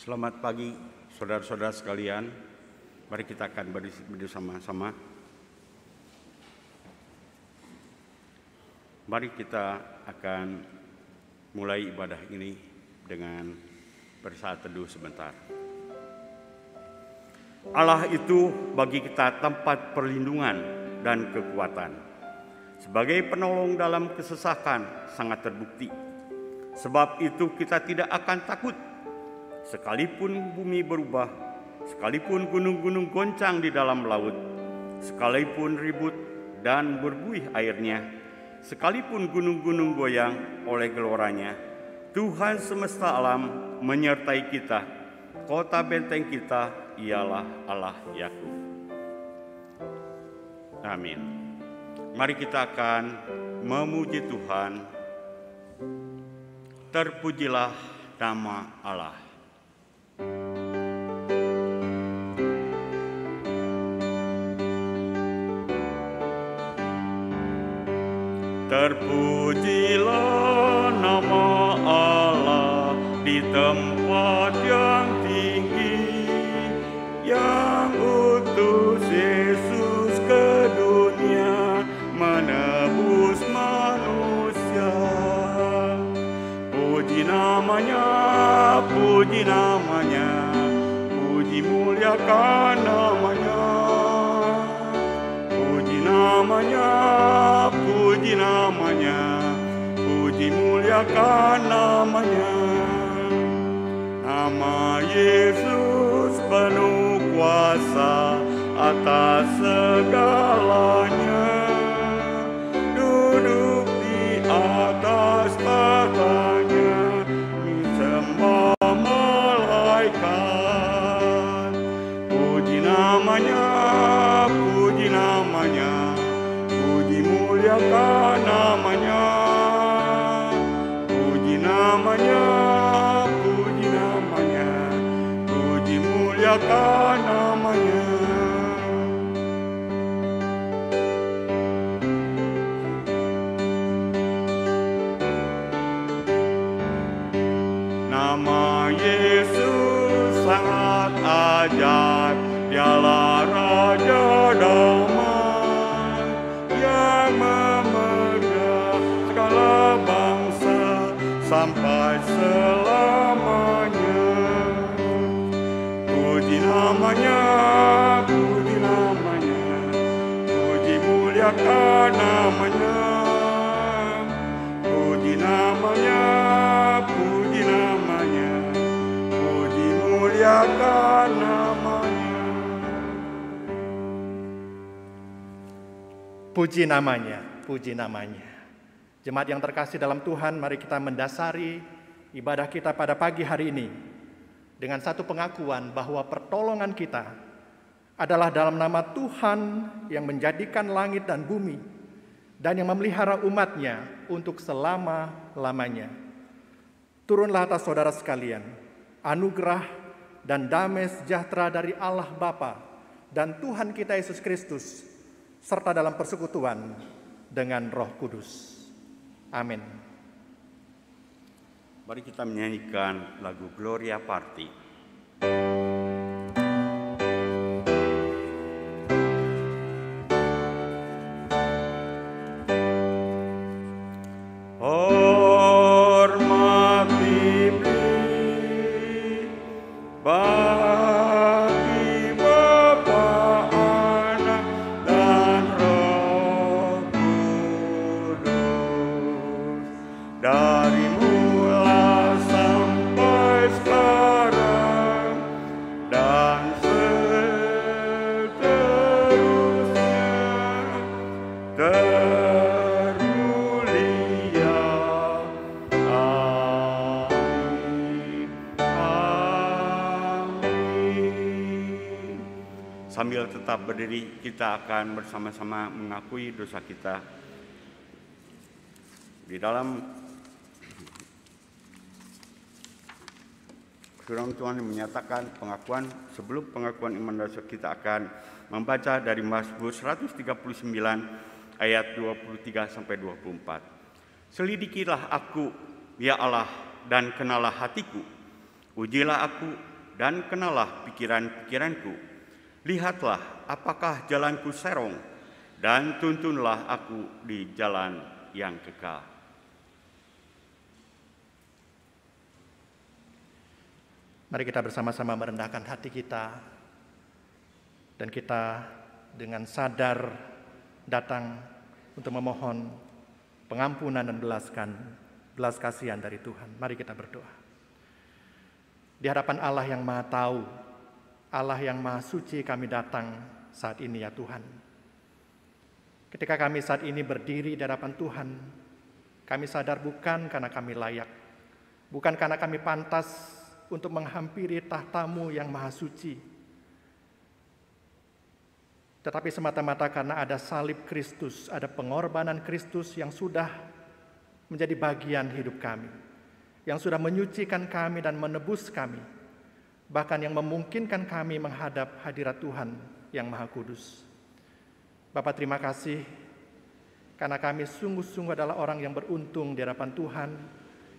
Selamat pagi saudara-saudara sekalian. Mari kita akan bersama-sama. Mari kita akan mulai ibadah ini dengan bersaat teduh sebentar. Allah itu bagi kita tempat perlindungan dan kekuatan. Sebagai penolong dalam kesesakan sangat terbukti. Sebab itu kita tidak akan takut. Sekalipun bumi berubah, sekalipun gunung-gunung goncang di dalam laut, sekalipun ribut dan berbuih airnya, sekalipun gunung-gunung goyang oleh geloranya, Tuhan semesta alam menyertai kita. Kota benteng kita ialah Allah Yakub. Amin. Mari kita akan memuji Tuhan. Terpujilah nama Allah. Terpujilah nama Allah di tempat yang tinggi, yang utus Yesus ke dunia menebus manusia. Puji namanya, puji namanya, puji muliakan namanya. Puji namanya, puji namanya, puji muliakan namanya. Nama Yesus penuh kuasa atas segalanya. Duduk di atas tahtanya, disembah malaikat. Puji namanya, puji namanya, puji muliakan namanya. Puji namanya, puji namanya, puji muliakan namanya. Nama Yesus sangat ajaib, dialah Raja damai yang memelihara segala bangsa sampai selamanya. Puji namanya, puji namanya, puji muliakan namanya. Puji namanya, puji namanya, puji muliakan namanya. Puji namanya, puji namanya. Jemaat yang terkasih dalam Tuhan, mari kita mendasari ibadah kita pada pagi hari ini dengan satu pengakuan bahwa pertolongan kita adalah dalam nama Tuhan yang menjadikan langit dan bumi dan yang memelihara umatnya untuk selama-lamanya. Turunlah atas saudara sekalian anugerah dan damai sejahtera dari Allah Bapa dan Tuhan kita Yesus Kristus, serta dalam persekutuan dengan Roh Kudus. Amin. Mari kita menyanyikan lagu Gloria Party. Dari mula sampai sekarang dan seterusnya, termulia. Amin. Amin. Sambil tetap berdiri, kita akan bersama-sama mengakui dosa kita. Di dalam firman Tuhan yang menyatakan pengakuan, sebelum pengakuan iman dosa kita akan membaca dari Mazmur 139 ayat 23 sampai 24. Selidikilah aku, ya Allah, dan kenalah hatiku. Ujilah aku dan kenalah pikiran-pikiranku. Lihatlah apakah jalanku serong, dan tuntunlah aku di jalan yang kekal. Mari kita bersama-sama merendahkan hati kita, dan kita dengan sadar datang untuk memohon pengampunan dan belas kasihan dari Tuhan. Mari kita berdoa. Di hadapan Allah yang Maha Tahu, Allah yang Maha Suci, kami datang saat ini ya Tuhan. Ketika kami saat ini berdiri di hadapan Tuhan, kami sadar bukan karena kami layak, bukan karena kami pantas untuk menghampiri tahta-Mu yang Maha Suci, tetapi semata-mata karena ada salib Kristus, ada pengorbanan Kristus yang sudah menjadi bagian hidup kami, yang sudah menyucikan kami dan menebus kami, bahkan yang memungkinkan kami menghadap hadirat Tuhan yang Maha Kudus. Bapa, terima kasih karena kami sungguh-sungguh adalah orang yang beruntung di hadapan Tuhan,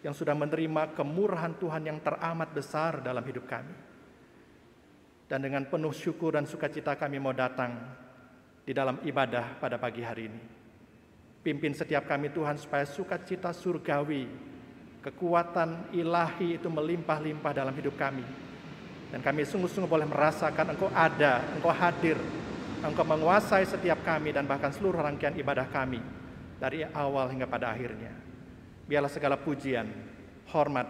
yang sudah menerima kemurahan Tuhan yang teramat besar dalam hidup kami. Dan dengan penuh syukur dan sukacita kami mau datang di dalam ibadah pada pagi hari ini. Pimpin setiap kami Tuhan supaya sukacita surgawi, kekuatan ilahi itu melimpah-limpah dalam hidup kami. Dan kami sungguh-sungguh boleh merasakan Engkau ada, Engkau hadir, Engkau menguasai setiap kami dan bahkan seluruh rangkaian ibadah kami dari awal hingga pada akhirnya. Biarlah segala pujian, hormat,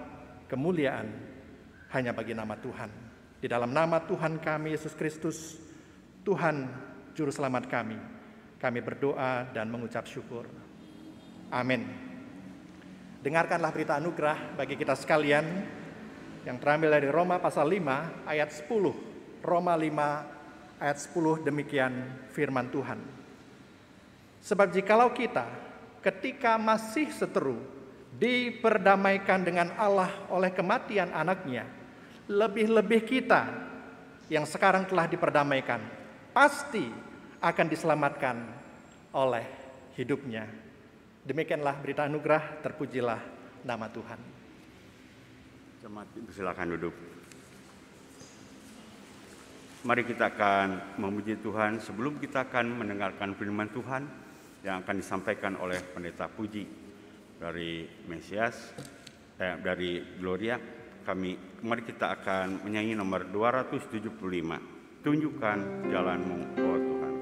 kemuliaan hanya bagi nama Tuhan. Di dalam nama Tuhan kami Yesus Kristus, Tuhan Juru Selamat kami berdoa dan mengucap syukur. Amin. Dengarkanlah berita anugerah bagi kita sekalian yang terambil dari Roma pasal 5 ayat 10. Roma 5 ayat 10, demikian firman Tuhan. Sebab jikalau kita ketika masih seteru diperdamaikan dengan Allah oleh kematian anaknya, lebih-lebih kita yang sekarang telah diperdamaikan pasti akan diselamatkan oleh hidupnya. Demikianlah berita anugerah, terpujilah nama Tuhan. Jemaat, silakan duduk. Mari kita akan memuji Tuhan sebelum kita akan mendengarkan firman Tuhan yang akan disampaikan oleh Pendeta Puji dari Mesias, dari Gloria. Mari kita akan menyanyi nomor 275. Tunjukkan jalan-Mu, oh Tuhan.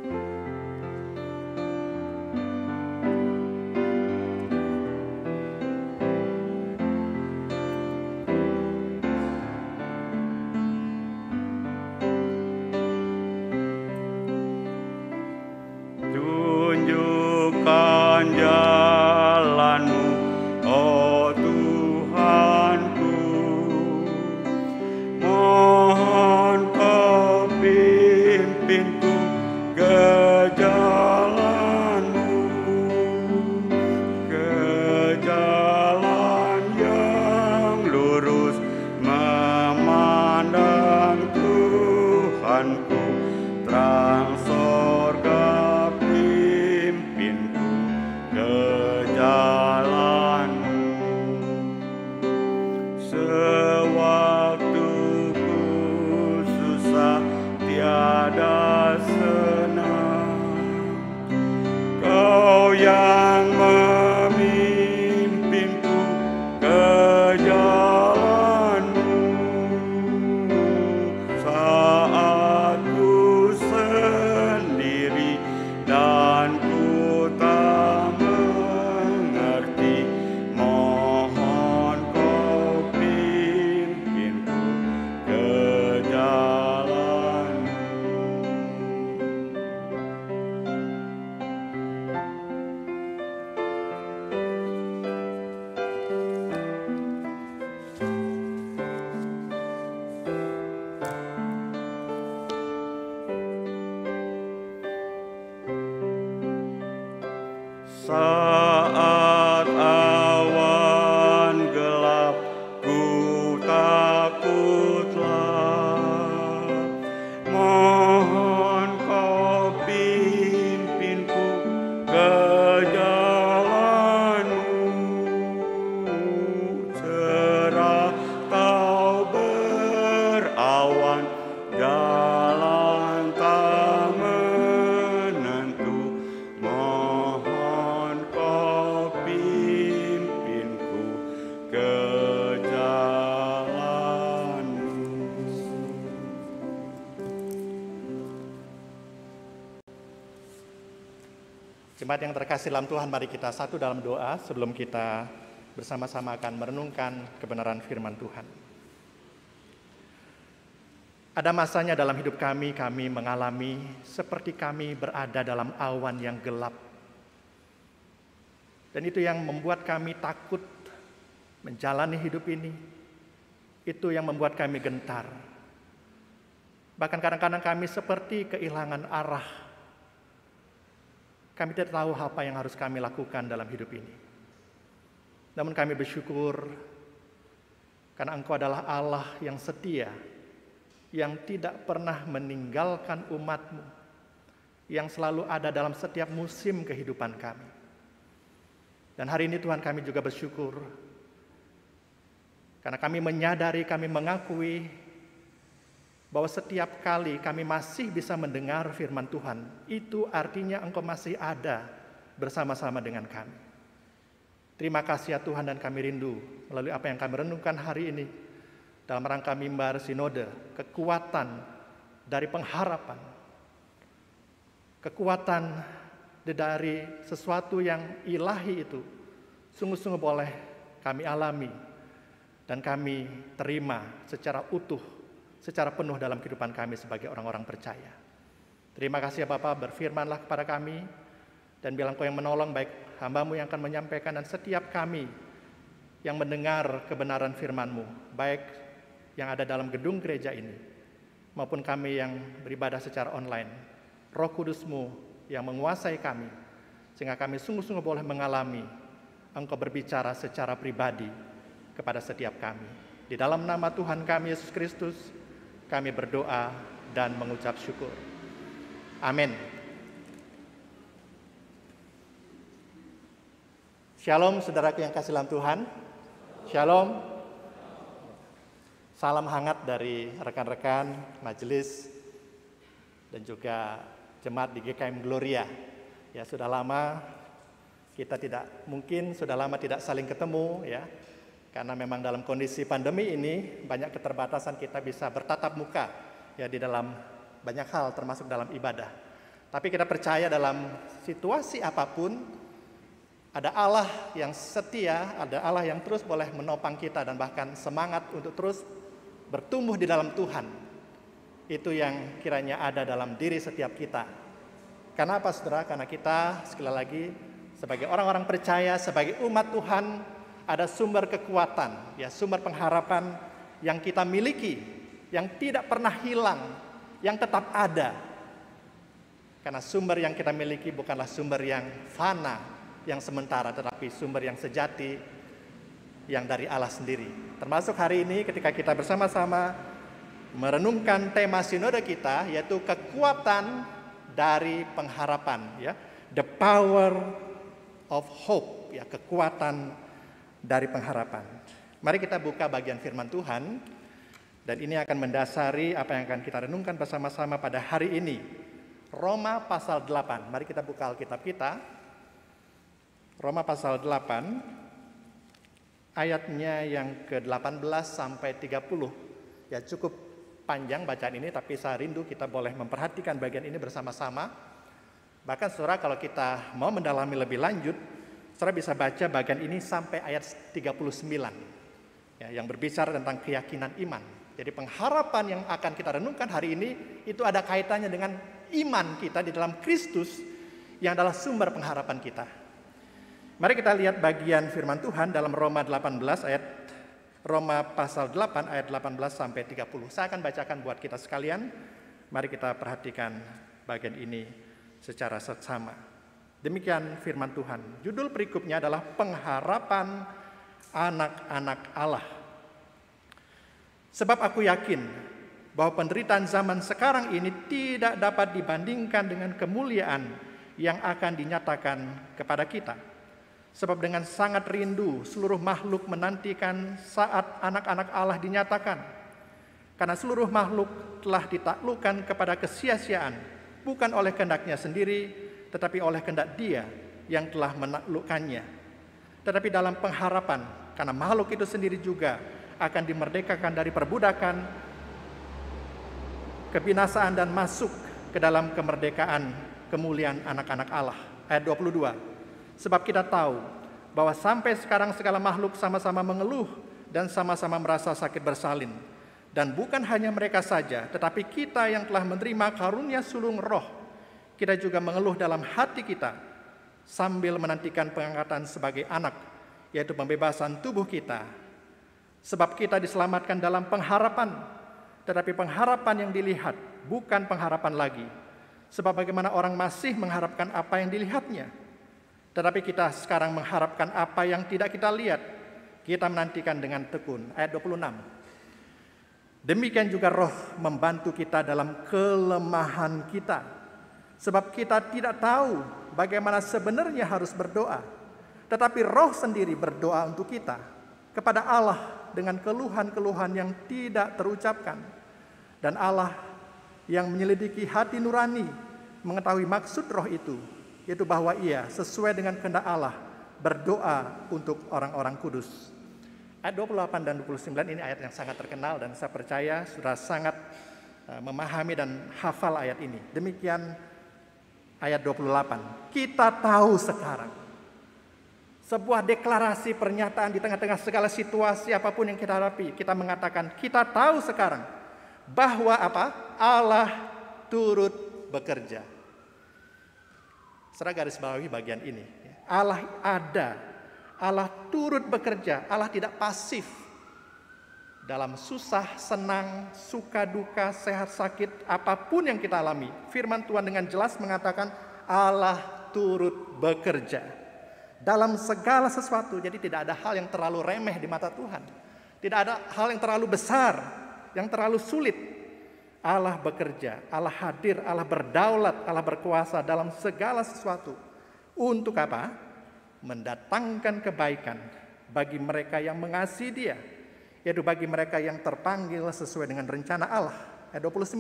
Tunjukkan jalan-Mu, oh Tuhanku. Mohon Kau pimpinku ke jalan-Mu, ke jalan yang lurus, memandang Tuhanku, terang sorga pimpinku ke jalan-Mu. Sewaktu ku susah tiada senang, Kau yang memimpinku ke jalan-Mu. Saat awan jalan tak menentu, mohon kau pimpinku ke jalan-Mu. Jemaat yang terkasih dalam Tuhan, mari kita satu dalam doa sebelum kita bersama-sama akan merenungkan kebenaran firman Tuhan. Ada masanya dalam hidup kami mengalami seperti kami berada dalam awan yang gelap. Dan itu yang membuat kami takut menjalani hidup ini. Itu yang membuat kami gentar. Bahkan kadang-kadang kami seperti kehilangan arah. Kami tidak tahu apa yang harus kami lakukan dalam hidup ini. Namun kami bersyukur karena Engkau adalah Allah yang setia, yang tidak pernah meninggalkan umat-Mu, yang selalu ada dalam setiap musim kehidupan kami. Dan hari ini Tuhan, kami juga bersyukur karena kami menyadari, kami mengakui bahwa setiap kali kami masih bisa mendengar firman Tuhan, itu artinya Engkau masih ada bersama-sama dengan kami. Terima kasih ya Tuhan, dan kami rindu melalui apa yang kami renungkan hari ini dalam rangka mimbar sinode, kekuatan dari pengharapan, kekuatan dari sesuatu yang ilahi itu sungguh-sungguh boleh kami alami dan kami terima secara utuh, secara penuh dalam kehidupan kami sebagai orang-orang percaya. Terima kasih ya Bapa, berfirmanlah kepada kami dan bilang Kau yang menolong, baik hamba-Mu yang akan menyampaikan dan setiap kami yang mendengar kebenaran firman-Mu, baik yang ada dalam gedung gereja ini maupun kami yang beribadah secara online. Roh Kudus-Mu yang menguasai kami sehingga kami sungguh-sungguh boleh mengalami Engkau berbicara secara pribadi kepada setiap kami. Di dalam nama Tuhan kami Yesus Kristus kami berdoa dan mengucap syukur. Amin. Shalom saudaraku yang kasih dalam Tuhan. Shalom. Salam hangat dari rekan-rekan majelis dan juga jemaat di GKM Gloria. Ya, sudah lama kita sudah lama tidak saling ketemu ya. Karena memang dalam kondisi pandemi ini banyak keterbatasan kita bisa bertatap muka ya di dalam banyak hal termasuk dalam ibadah. Tapi kita percaya dalam situasi apapun ada Allah yang setia, ada Allah yang terus boleh menopang kita dan bahkan semangat untuk terus bertumbuh di dalam Tuhan. Itu yang kiranya ada dalam diri setiap kita. Karena apa saudara? Karena kita sekali lagi sebagai orang-orang percaya, sebagai umat Tuhan ada sumber kekuatan, ya sumber pengharapan yang kita miliki, yang tidak pernah hilang, yang tetap ada. Karena sumber yang kita miliki bukanlah sumber yang fana, yang sementara, tetapi sumber yang sejati, yang dari Allah sendiri. Termasuk hari ini ketika kita bersama-sama merenungkan tema sinode kita, yaitu kekuatan dari pengharapan, ya, the power of hope, ya, kekuatan dari pengharapan. Mari kita buka bagian firman Tuhan dan ini akan mendasari apa yang akan kita renungkan bersama-sama pada hari ini. Roma pasal 8. Mari kita buka Alkitab kita. Roma pasal 8 ayatnya yang ke-18 sampai 30. Ya, cukup panjang bacaan ini tapi saya rindu kita boleh memperhatikan bagian ini bersama-sama. Bahkan saudara kalau kita mau mendalami lebih lanjut, saudara bisa baca bagian ini sampai ayat 39 ya, yang berbicara tentang keyakinan iman. Jadi pengharapan yang akan kita renungkan hari ini itu ada kaitannya dengan iman kita di dalam Kristus yang adalah sumber pengharapan kita. Mari kita lihat bagian firman Tuhan dalam Roma pasal 8 ayat 18 sampai 30. Saya akan bacakan buat kita sekalian. Mari kita perhatikan bagian ini secara seksama. Demikian firman Tuhan. Judul perikopnya adalah pengharapan anak-anak Allah. Sebab aku yakin bahwa penderitaan zaman sekarang ini tidak dapat dibandingkan dengan kemuliaan yang akan dinyatakan kepada kita. Sebab dengan sangat rindu seluruh makhluk menantikan saat anak-anak Allah dinyatakan. Karena seluruh makhluk telah ditaklukkan kepada kesia-siaan, bukan oleh kehendaknya sendiri, tetapi oleh kehendak Dia yang telah menaklukkannya. Tetapi dalam pengharapan, karena makhluk itu sendiri juga akan dimerdekakan dari perbudakan, kebinasaan dan masuk ke dalam kemerdekaan kemuliaan anak-anak Allah. Ayat 22. Sebab kita tahu bahwa sampai sekarang segala makhluk sama-sama mengeluh dan sama-sama merasa sakit bersalin. Dan bukan hanya mereka saja, tetapi kita yang telah menerima karunia sulung roh, kita juga mengeluh dalam hati kita sambil menantikan pengangkatan sebagai anak, yaitu pembebasan tubuh kita. Sebab kita diselamatkan dalam pengharapan, tetapi pengharapan yang dilihat bukan pengharapan lagi. Sebab bagaimana orang masih mengharapkan apa yang dilihatnya, tetapi kita sekarang mengharapkan apa yang tidak kita lihat. Kita menantikan dengan tekun. Ayat 26. Demikian juga roh membantu kita dalam kelemahan kita. Sebab kita tidak tahu bagaimana sebenarnya harus berdoa. Tetapi roh sendiri berdoa untuk kita kepada Allah dengan keluhan-keluhan yang tidak terucapkan. Dan Allah yang menyelidiki hati nurani mengetahui maksud roh itu, yaitu bahwa Ia sesuai dengan kehendak Allah berdoa untuk orang-orang kudus. Ayat 28 dan 29 ini ayat yang sangat terkenal dan saya percaya sudah sangat memahami dan hafal ayat ini. Demikian ayat 28. Kita tahu sekarang. Sebuah deklarasi pernyataan di tengah-tengah segala situasi apapun yang kita hadapi. Kita mengatakan kita tahu sekarang bahwa apa? Allah turut bekerja. Saya garis bawahi bagian ini. Allah ada. Allah turut bekerja, Allah tidak pasif. Dalam susah, senang, suka, duka, sehat, sakit, apapun yang kita alami. Firman Tuhan dengan jelas mengatakan Allah turut bekerja. Dalam segala sesuatu, jadi tidak ada hal yang terlalu remeh di mata Tuhan. Tidak ada hal yang terlalu besar, yang terlalu sulit. Allah bekerja, Allah hadir, Allah berdaulat, Allah berkuasa dalam segala sesuatu. Untuk apa? Mendatangkan kebaikan bagi mereka yang mengasihi Dia, yaitu bagi mereka yang terpanggil sesuai dengan rencana Allah. Ayat 29.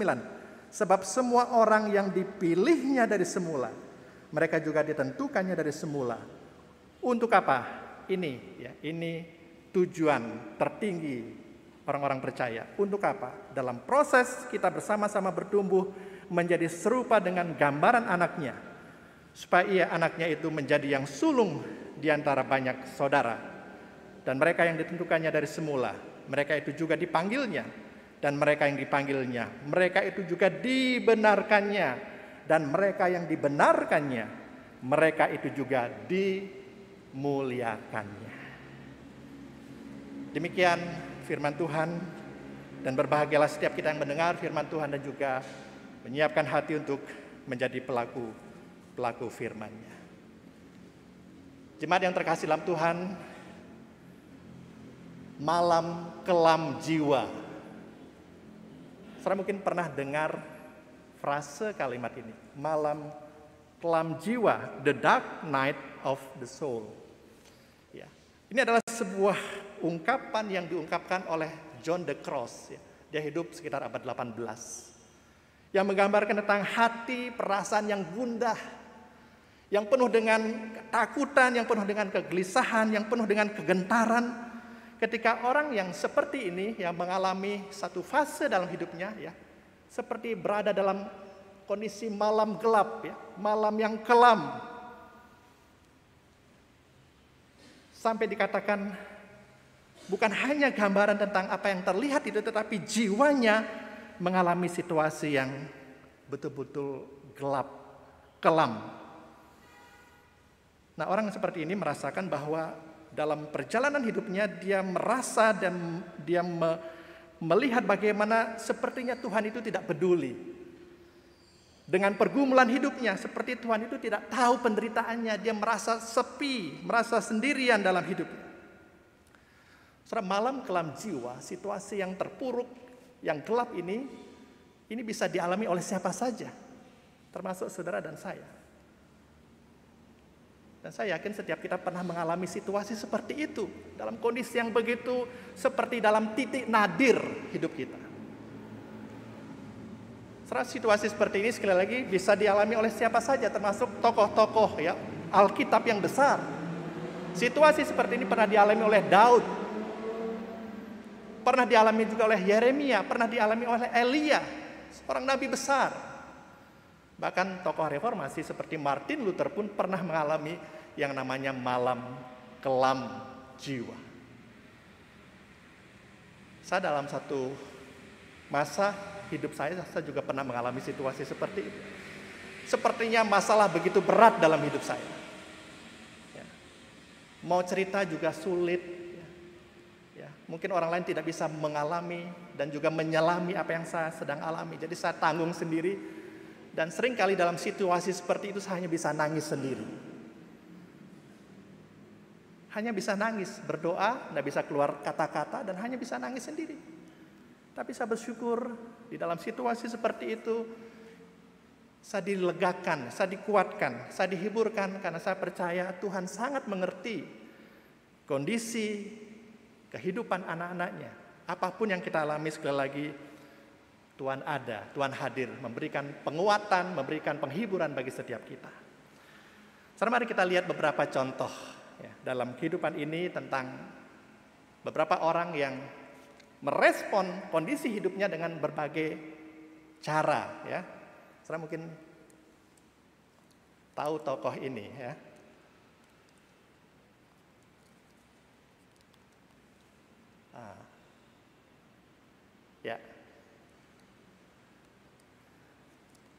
Sebab semua orang yang dipilihnya dari semula, mereka juga ditentukannya dari semula. Untuk apa? Ini tujuan tertinggi orang-orang percaya. Untuk apa? Dalam proses kita bersama-sama bertumbuh menjadi serupa dengan gambaran anaknya, supaya anaknya itu menjadi yang sulung di antara banyak saudara. Dan mereka yang ditentukannya dari semula, mereka itu juga dipanggilnya. Dan mereka yang dipanggilnya, mereka itu juga dibenarkannya. Dan mereka yang dibenarkannya, mereka itu juga dimuliakannya. Demikian firman Tuhan, dan berbahagialah setiap kita yang mendengar firman Tuhan dan juga menyiapkan hati untuk menjadi pelaku firman-Nya. Jemaat yang terkasih dalam Tuhan, malam kelam jiwa. Saudara mungkin pernah dengar frase kalimat ini, malam kelam jiwa, the dark night of the soul. Ya, ini adalah sebuah ungkapan yang diungkapkan oleh John the Cross. Ya. Dia hidup sekitar abad 18. Yang menggambarkan tentang hati, perasaan yang gundah, yang penuh dengan ketakutan, yang penuh dengan kegelisahan, yang penuh dengan kegentaran. Ketika orang yang seperti ini yang mengalami satu fase dalam hidupnya, ya, seperti berada dalam kondisi malam gelap, ya, malam yang kelam. Sampai dikatakan bukan hanya gambaran tentang apa yang terlihat itu, tetapi jiwanya mengalami situasi yang betul-betul gelap, kelam. Nah, orang seperti ini merasakan bahwa dalam perjalanan hidupnya dia merasa dan dia melihat bagaimana sepertinya Tuhan itu tidak peduli dengan pergumulan hidupnya, seperti Tuhan itu tidak tahu penderitaannya. Dia merasa sepi, merasa sendirian dalam hidupnya. Saudara, malam kelam jiwa, situasi yang terpuruk, yang gelap ini bisa dialami oleh siapa saja, termasuk saudara dan saya. Dan saya yakin setiap kita pernah mengalami situasi seperti itu, dalam kondisi yang begitu seperti dalam titik nadir hidup kita. Situasi seperti ini sekali lagi bisa dialami oleh siapa saja, termasuk tokoh-tokoh ya Alkitab yang besar. Situasi seperti ini pernah dialami oleh Daud, pernah dialami juga oleh Yeremia, pernah dialami oleh Elia, seorang nabi besar. Bahkan tokoh reformasi seperti Martin Luther pun pernah mengalami yang namanya malam kelam jiwa. Saya dalam satu masa hidup saya juga pernah mengalami situasi seperti itu. Sepertinya masalah begitu berat dalam hidup saya. Ya. Mau cerita juga sulit. Ya. Mungkin orang lain tidak bisa mengalami dan juga menyelami apa yang saya sedang alami. Jadi saya tanggung sendiri. Dan seringkali dalam situasi seperti itu saya hanya bisa nangis sendiri. Hanya bisa nangis, berdoa, tidak bisa keluar kata-kata dan hanya bisa nangis sendiri. Tapi saya bersyukur di dalam situasi seperti itu saya dilegakan, saya dikuatkan, saya dihiburkan karena saya percaya Tuhan sangat mengerti kondisi kehidupan anak-anaknya. Apapun yang kita alami sekali lagi Tuhan ada, Tuhan hadir, memberikan penguatan, memberikan penghiburan bagi setiap kita. Sekarang mari kita lihat beberapa contoh ya, dalam kehidupan ini tentang beberapa orang yang merespon kondisi hidupnya dengan berbagai cara ya. Saya mungkin tahu tokoh ini ya.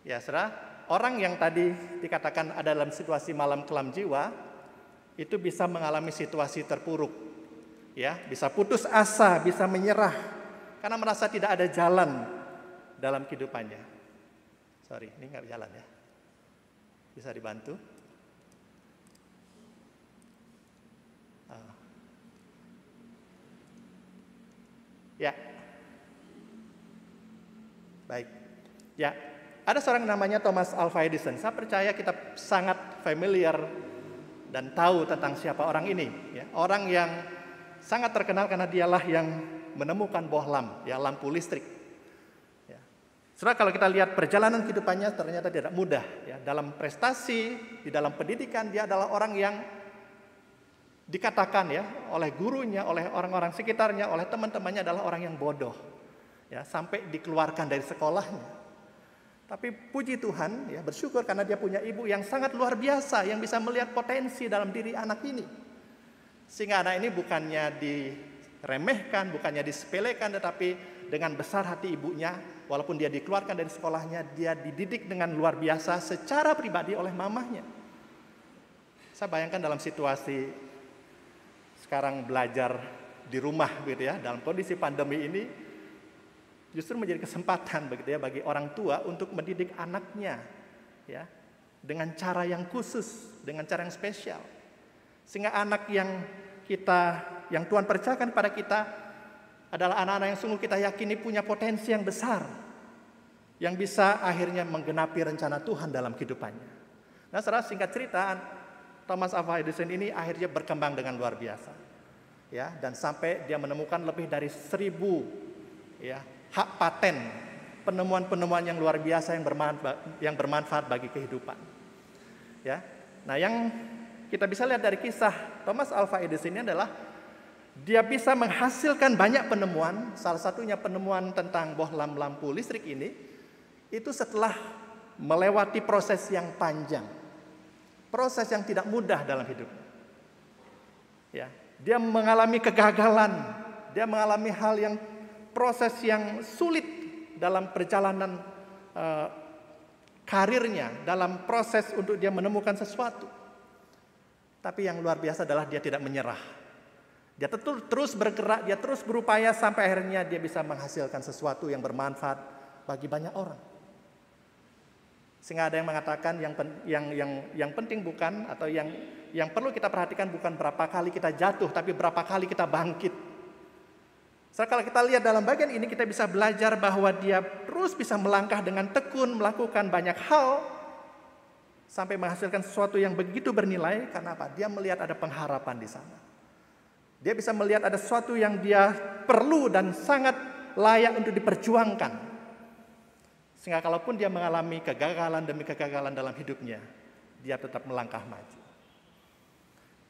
Ya, saudara, orang yang tadi dikatakan ada dalam situasi malam kelam jiwa itu bisa mengalami situasi terpuruk. Ya, bisa putus asa, bisa menyerah karena merasa tidak ada jalan dalam kehidupannya. Sorry, ini nggak jalan ya. Bisa dibantu? Ya, baik. Ya, ada seorang namanya Thomas Alva Edison. Saya percaya kita sangat familiar dan tahu tentang siapa orang ini. Ya, orang yang sangat terkenal karena dialah yang menemukan bohlam, ya lampu listrik. Ya. Saudara, kalau kita lihat perjalanan kehidupannya ternyata tidak mudah. Ya. Dalam prestasi, di dalam pendidikan dia adalah orang yang dikatakan ya oleh gurunya, oleh orang-orang sekitarnya, oleh teman-temannya adalah orang yang bodoh. Ya, sampai dikeluarkan dari sekolahnya. Tapi puji Tuhan, ya bersyukur karena dia punya ibu yang sangat luar biasa yang bisa melihat potensi dalam diri anak ini. Sehingga anak ini bukannya diremehkan, bukannya disepelekan, tetapi dengan besar hati ibunya, walaupun dia dikeluarkan dari sekolahnya, dia dididik dengan luar biasa secara pribadi oleh mamahnya. Saya bayangkan dalam situasi sekarang belajar di rumah gitu ya, dalam kondisi pandemi ini, justru menjadi kesempatan begitu ya bagi orang tua untuk mendidik anaknya ya dengan cara yang khusus, dengan cara yang spesial. Sehingga anak yang Tuhan percayakan pada kita adalah anak-anak yang sungguh kita yakini punya potensi yang besar yang bisa akhirnya menggenapi rencana Tuhan dalam kehidupannya. Nah, secara singkat cerita, Thomas Alva Edison ini akhirnya berkembang dengan luar biasa. Ya, dan sampai dia menemukan lebih dari 1000 ya hak paten, penemuan-penemuan yang luar biasa yang bermanfaat bagi kehidupan. Ya. Nah, yang kita bisa lihat dari kisah Thomas Alva Edison ini adalah dia bisa menghasilkan banyak penemuan, salah satunya penemuan tentang bohlam lampu listrik ini, itu setelah melewati proses yang panjang, proses yang tidak mudah dalam hidupnya. Ya, dia mengalami kegagalan, dia mengalami hal yang proses yang sulit dalam perjalanan karirnya, dalam proses untuk dia menemukan sesuatu. Tapi yang luar biasa adalah dia tidak menyerah. Dia terus bergerak, dia terus berupaya sampai akhirnya dia bisa menghasilkan sesuatu yang bermanfaat bagi banyak orang. Sehingga ada yang mengatakan yang penting bukan, atau yang perlu kita perhatikan bukan berapa kali kita jatuh, tapi berapa kali kita bangkit. So, kalau kita lihat dalam bagian ini kita bisa belajar bahwa dia terus bisa melangkah dengan tekun, melakukan banyak hal sampai menghasilkan sesuatu yang begitu bernilai. Karena apa? Dia melihat ada pengharapan di sana. Dia bisa melihat ada sesuatu yang dia perlu dan sangat layak untuk diperjuangkan. Sehingga kalaupun dia mengalami kegagalan demi kegagalan dalam hidupnya, dia tetap melangkah maju.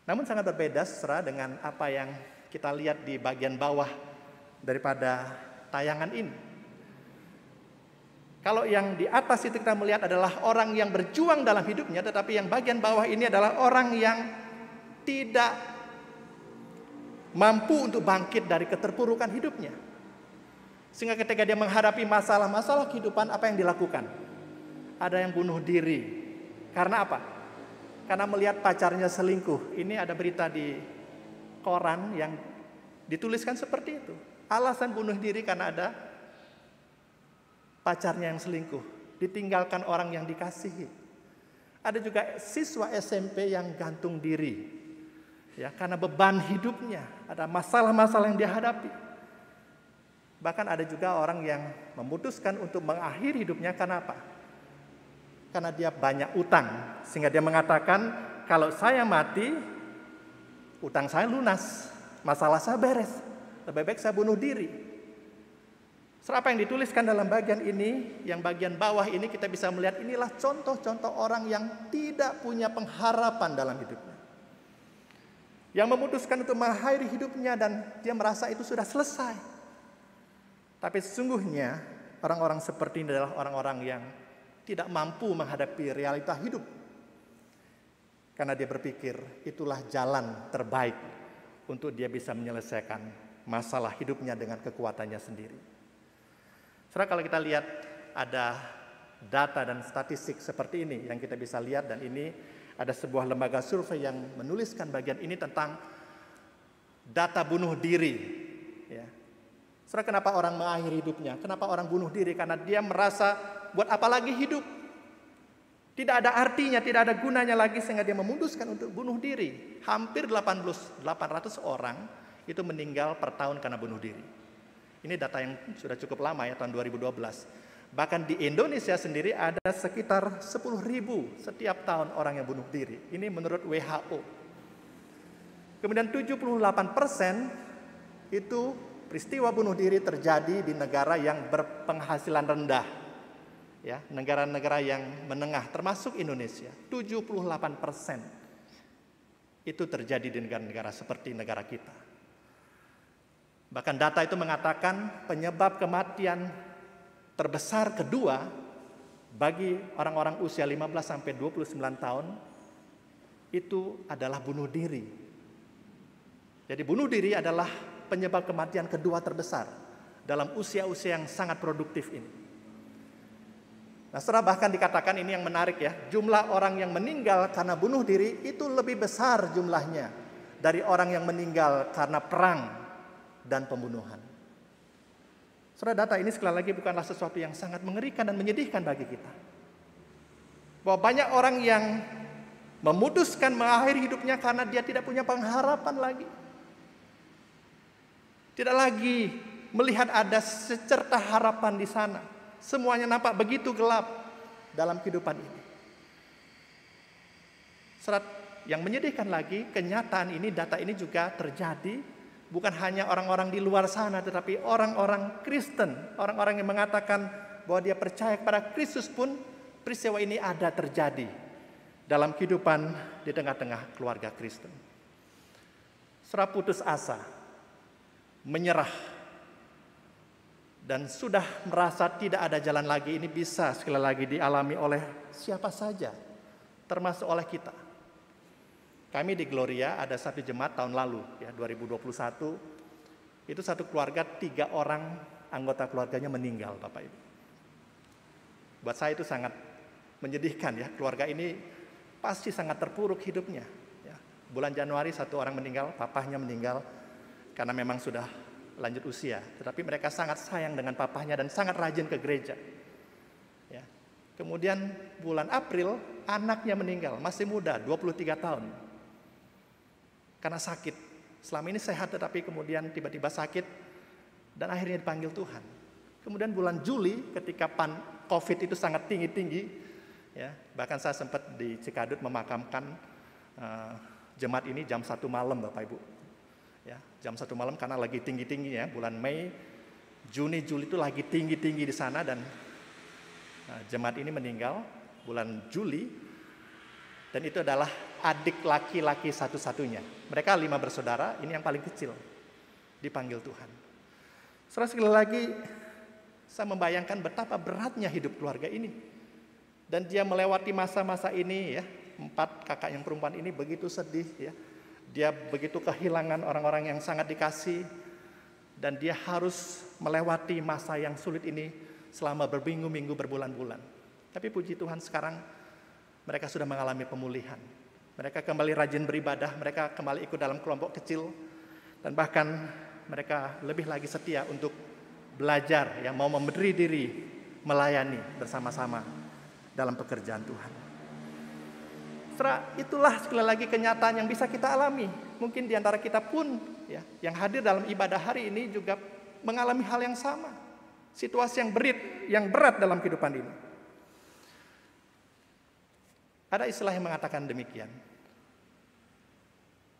Namun sangat berbeda saudara dengan apa yang kita lihat di bagian bawah daripada tayangan ini. Kalau yang di atas itu kita melihat adalah orang yang berjuang dalam hidupnya, tetapi yang bagian bawah ini adalah orang yang tidak mampu untuk bangkit dari keterpurukan hidupnya. Sehingga ketika dia menghadapi masalah-masalah kehidupan, apa yang dilakukan? Ada yang bunuh diri. Karena apa? Karena melihat pacarnya selingkuh. Ini ada berita di koran yang dituliskan seperti itu. Alasan bunuh diri karena ada pacarnya yang selingkuh. Ditinggalkan orang yang dikasihi. Ada juga siswa SMP yang gantung diri. Ya, karena beban hidupnya. Ada masalah-masalah yang dihadapi. Bahkan ada juga orang yang memutuskan untuk mengakhiri hidupnya karena apa? Karena dia banyak utang. Sehingga dia mengatakan, kalau saya mati, utang saya lunas. Masalah saya beres. Lebih baik saya bunuh diri. Apa yang dituliskan dalam bagian ini, yang bagian bawah ini kita bisa melihat inilah contoh-contoh orang yang tidak punya pengharapan dalam hidupnya. Yang memutuskan untuk mengakhiri hidupnya dan dia merasa itu sudah selesai. Tapi sesungguhnya orang-orang seperti ini adalah orang-orang yang tidak mampu menghadapi realita hidup. Karena dia berpikir itulah jalan terbaik untuk dia bisa menyelesaikan masalah hidupnya dengan kekuatannya sendiri. Saudara, kalau kita lihat ada data dan statistik seperti ini yang kita bisa lihat, dan ini ada sebuah lembaga survei yang menuliskan bagian ini tentang data bunuh diri. Ya. Saudara, kenapa orang mengakhiri hidupnya? Kenapa orang bunuh diri? Karena dia merasa buat apa lagi hidup? Tidak ada artinya, tidak ada gunanya lagi sehingga dia memutuskan untuk bunuh diri. Hampir 800 orang itu meninggal per tahun karena bunuh diri. Ini data yang sudah cukup lama ya, tahun 2012. Bahkan di Indonesia sendiri ada sekitar 10.000 setiap tahun orang yang bunuh diri. Ini menurut WHO. Kemudian 78% itu peristiwa bunuh diri terjadi di negara yang berpenghasilan rendah. Ya, negara-negara yang menengah termasuk Indonesia. 78% itu terjadi di negara-negara seperti negara kita. Bahkan data itu mengatakan penyebab kematian terbesar kedua bagi orang-orang usia 15 sampai 29 tahun itu adalah bunuh diri. Jadi bunuh diri adalah penyebab kematian kedua terbesar dalam usia-usia yang sangat produktif ini. Nah, setelah bahkan dikatakan ini yang menarik ya, jumlah orang yang meninggal karena bunuh diri itu lebih besar jumlahnya dari orang yang meninggal karena perang dan pembunuhan. Saudara, data ini sekali lagi bukanlah sesuatu yang sangat mengerikan dan menyedihkan bagi kita. Bahwa banyak orang yang memutuskan mengakhiri hidupnya karena dia tidak punya pengharapan lagi. Tidak lagi melihat ada secercah harapan di sana. Semuanya nampak begitu gelap dalam kehidupan ini. Yang menyedihkan lagi, kenyataan ini, data ini juga terjadi bukan hanya orang-orang di luar sana, tetapi orang-orang Kristen, orang-orang yang mengatakan bahwa dia percaya kepada Kristus pun, peristiwa ini ada terjadi dalam kehidupan di tengah-tengah keluarga Kristen. Setelah putus asa, menyerah, dan sudah merasa tidak ada jalan lagi, ini bisa sekali lagi dialami oleh siapa saja, termasuk oleh kita. Kami di Gloria ada satu jemaat tahun lalu, ya 2021, itu satu keluarga 3 orang anggota keluarganya meninggal, Bapak Ibu. Buat saya itu sangat menyedihkan ya, keluarga ini pasti sangat terpuruk hidupnya. Ya. Bulan Januari 1 orang meninggal, papahnya meninggal karena memang sudah lanjut usia, tetapi mereka sangat sayang dengan papahnya dan sangat rajin ke gereja. Ya. Kemudian bulan April anaknya meninggal, masih muda, 23 tahun. Karena sakit. Selama ini sehat tetapi kemudian tiba-tiba sakit dan akhirnya dipanggil Tuhan. Kemudian bulan Juli ketika COVID itu sangat tinggi-tinggi, ya, bahkan saya sempat di Cikadut memakamkan jemaat ini jam 1 malam, Bapak Ibu. Ya, jam 1 malam karena lagi tinggi-tinggi ya, bulan Mei, Juni, Juli itu lagi tinggi-tinggi di sana, dan Jemaat ini meninggal bulan Juli, dan itu adalah adik laki-laki satu-satunya. Mereka 5 bersaudara, ini yang paling kecil, dipanggil Tuhan. Saudara, sekali lagi saya membayangkan betapa beratnya hidup keluarga ini. Dan dia melewati masa-masa ini ya, 4 kakak yang perempuan ini begitu sedih ya. Dia begitu kehilangan orang-orang yang sangat dikasih, dan dia harus melewati masa yang sulit ini selama berminggu-minggu, berbulan-bulan. Tapi puji Tuhan sekarang mereka sudah mengalami pemulihan. Mereka kembali rajin beribadah, mereka kembali ikut dalam kelompok kecil, dan bahkan mereka lebih lagi setia untuk belajar, yang mau memberi diri melayani bersama-sama dalam pekerjaan Tuhan. Setelah itulah sekali lagi kenyataan yang bisa kita alami. Mungkin di antara kita pun ya, yang hadir dalam ibadah hari ini juga mengalami hal yang sama. Situasi yang berat dalam kehidupan ini. Ada istilah yang mengatakan demikian.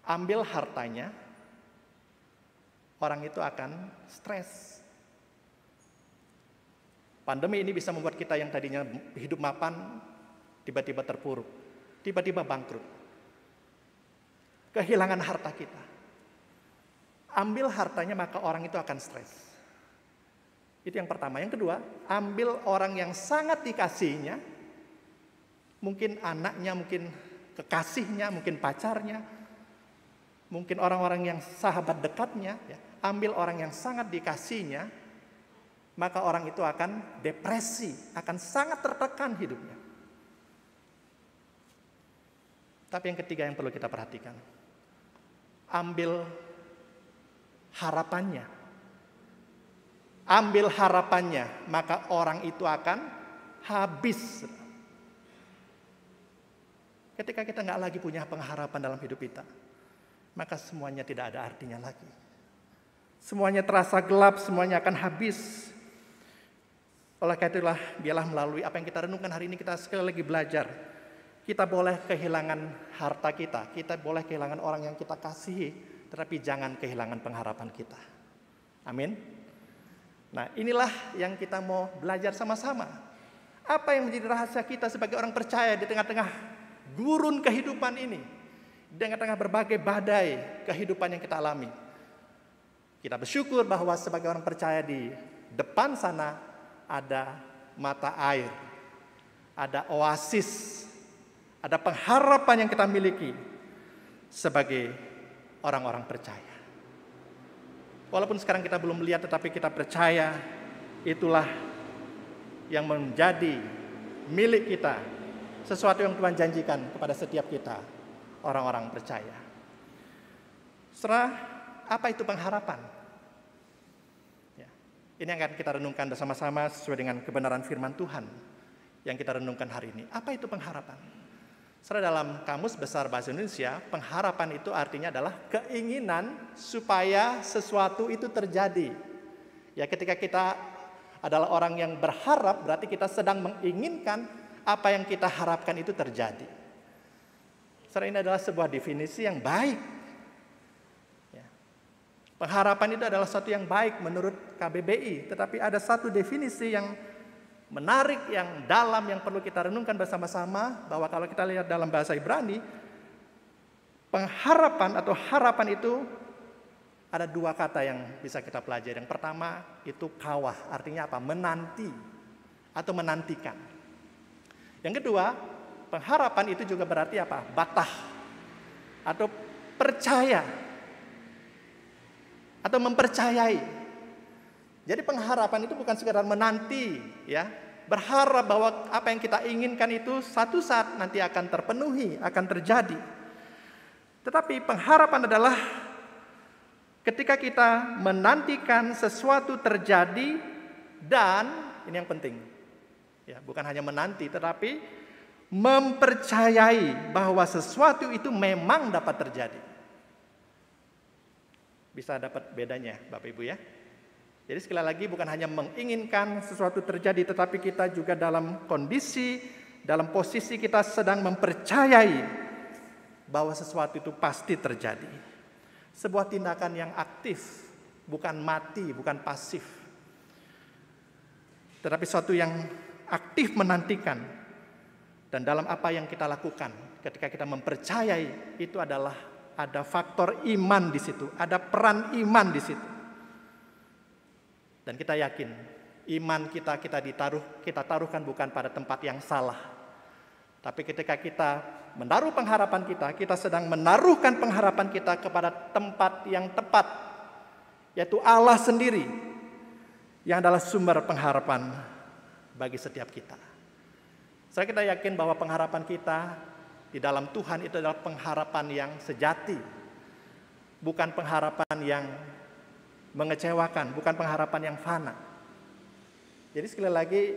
Ambil hartanya, orang itu akan stres. Pandemi ini bisa membuat kita yang tadinya hidup mapan, tiba-tiba terpuruk, tiba-tiba bangkrut. Kehilangan harta kita. Ambil hartanya, maka orang itu akan stres. Itu yang pertama. Yang kedua, ambil orang yang sangat dikasihinya, mungkin anaknya, mungkin kekasihnya, mungkin pacarnya, mungkin orang-orang yang sahabat dekatnya, ya. Ambil orang yang sangat dikasihinya, maka orang itu akan depresi, akan sangat tertekan hidupnya. Tapi yang ketiga yang perlu kita perhatikan, ambil harapannya. Ambil harapannya, maka orang itu akan habis. Ketika kita nggak lagi punya pengharapan dalam hidup kita, maka semuanya tidak ada artinya lagi. Semuanya terasa gelap, semuanya akan habis. Oleh karena itulah, biarlah melalui apa yang kita renungkan hari ini, kita sekali lagi belajar. Kita boleh kehilangan harta kita, kita boleh kehilangan orang yang kita kasihi, tetapi jangan kehilangan pengharapan kita. Amin. Nah, inilah yang kita mau belajar sama-sama. Apa yang menjadi rahasia kita sebagai orang percaya di tengah-tengah gurun kehidupan ini, di tengah-tengah berbagai badai kehidupan yang kita alami. Kita bersyukur bahwa sebagai orang percaya di depan sana ada mata air, ada oasis, ada pengharapan yang kita miliki sebagai orang-orang percaya. Walaupun sekarang kita belum melihat, tetapi kita percaya itulah yang menjadi milik kita, sesuatu yang Tuhan janjikan kepada setiap kita, orang-orang percaya. Setelah apa itu pengharapan? Ya, ini yang akan kita renungkan bersama-sama sesuai dengan kebenaran firman Tuhan yang kita renungkan hari ini. Apa itu pengharapan? Setelah dalam Kamus Besar Bahasa Indonesia, pengharapan itu artinya adalah keinginan supaya sesuatu itu terjadi. Ya, ketika kita adalah orang yang berharap, berarti kita sedang menginginkan apa yang kita harapkan itu terjadi. Setelah ini adalah sebuah definisi yang baik. Ya. Pengharapan itu adalah sesuatu yang baik menurut KBBI, tetapi ada satu definisi yang menarik, yang dalam, yang perlu kita renungkan bersama-sama, bahwa kalau kita lihat dalam bahasa Ibrani, pengharapan atau harapan itu ada 2 kata yang bisa kita pelajari. Yang pertama itu kawah, artinya apa? Menanti atau menantikan. Yang kedua, pengharapan itu juga berarti apa? Batah atau percaya atau mempercayai. Jadi pengharapan itu bukan sekedar menanti, ya, berharap bahwa apa yang kita inginkan itu satu saat nanti akan terpenuhi, akan terjadi. Tetapi pengharapan adalah ketika kita menantikan sesuatu terjadi, dan ini yang penting, ya, bukan hanya menanti, tetapi mempercayai bahwa sesuatu itu memang dapat terjadi. Bisa dapat bedanya, Bapak Ibu ya. Jadi sekali lagi bukan hanya menginginkan sesuatu terjadi, tetapi kita juga dalam kondisi, dalam posisi kita sedang mempercayai bahwa sesuatu itu pasti terjadi. Sebuah tindakan yang aktif, bukan mati, bukan pasif. Tetapi sesuatu yang aktif menantikan. Dan dalam apa yang kita lakukan ketika kita mempercayai, itu adalah ada faktor iman di situ, ada peran iman di situ. Dan kita yakin iman kita taruhkan bukan pada tempat yang salah. Tapi ketika kita menaruh pengharapan kita sedang menaruhkan pengharapan kita kepada tempat yang tepat, yaitu Allah sendiri yang adalah sumber pengharapan bagi setiap kita. Saya kita yakin bahwa pengharapan kita di dalam Tuhan itu adalah pengharapan yang sejati, bukan pengharapan yang mengecewakan, bukan pengharapan yang fana. Jadi sekali lagi,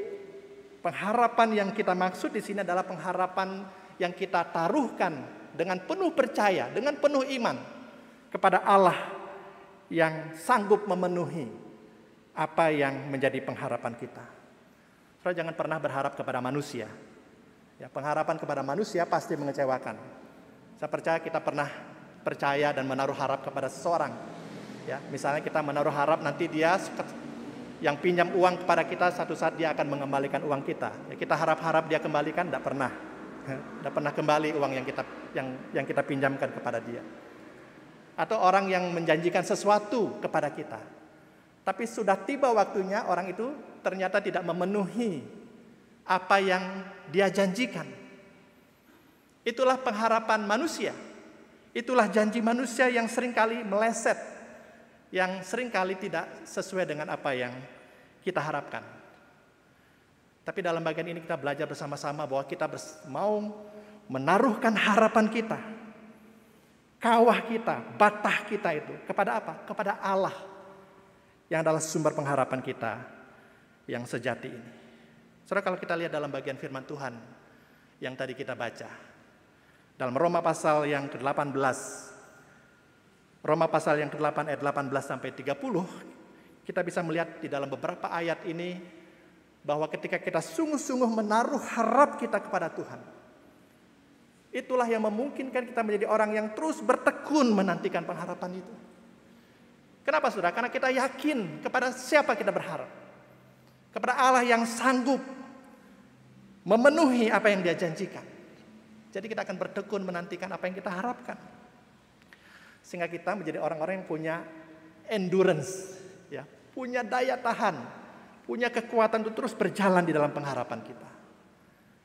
pengharapan yang kita maksud di sini adalah pengharapan yang kita taruhkan dengan penuh percaya, dengan penuh iman kepada Allah yang sanggup memenuhi apa yang menjadi pengharapan kita. Saudara, jangan pernah berharap kepada manusia. Ya, pengharapan kepada manusia pasti mengecewakan. Saya percaya kita pernah percaya dan menaruh harap kepada seseorang. Ya, misalnya kita menaruh harap nanti dia yang pinjam uang kepada kita, satu saat dia akan mengembalikan uang kita. Ya, kita harap-harap dia kembalikan, tidak pernah. Tidak pernah kembali uang yang kita pinjamkan kepada dia. Atau orang yang menjanjikan sesuatu kepada kita, tapi sudah tiba waktunya orang itu ternyata tidak memenuhi apa yang dia janjikan. Itulah pengharapan manusia. Itulah janji manusia yang seringkali meleset, yang seringkali tidak sesuai dengan apa yang kita harapkan. Tapi dalam bagian ini kita belajar bersama-sama bahwa kita mau menaruhkan harapan kita, kawah kita, batah kita itu kepada apa? Kepada Allah yang adalah sumber pengharapan kita yang sejati ini. Saudara, kalau kita lihat dalam bagian firman Tuhan yang tadi kita baca, dalam Roma pasal yang ke-18, Roma pasal yang ke-8 ayat 18 sampai 30, kita bisa melihat di dalam beberapa ayat ini bahwa ketika kita sungguh-sungguh menaruh harap kita kepada Tuhan, itulah yang memungkinkan kita menjadi orang yang terus bertekun menantikan pengharapan itu. Kenapa, saudara? Karena kita yakin kepada siapa kita berharap. Kepada Allah yang sanggup memenuhi apa yang Dia janjikan. Jadi kita akan bertekun menantikan apa yang kita harapkan. Sehingga kita menjadi orang-orang yang punya endurance, ya, punya daya tahan, punya kekuatan untuk terus berjalan di dalam pengharapan kita.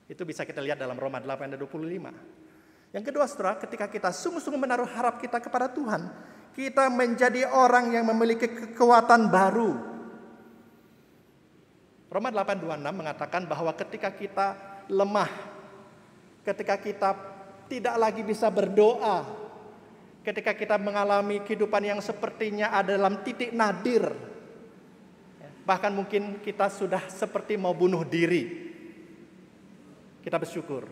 Itu bisa kita lihat dalam Roma 8 ayat 25. Yang kedua, saudara, ketika kita sungguh-sungguh menaruh harap kita kepada Tuhan, kita menjadi orang yang memiliki kekuatan baru. Roma 8:26 mengatakan bahwa ketika kita lemah, ketika kita tidak lagi bisa berdoa, ketika kita mengalami kehidupan yang sepertinya ada dalam titik nadir, bahkan mungkin kita sudah seperti mau bunuh diri, kita bersyukur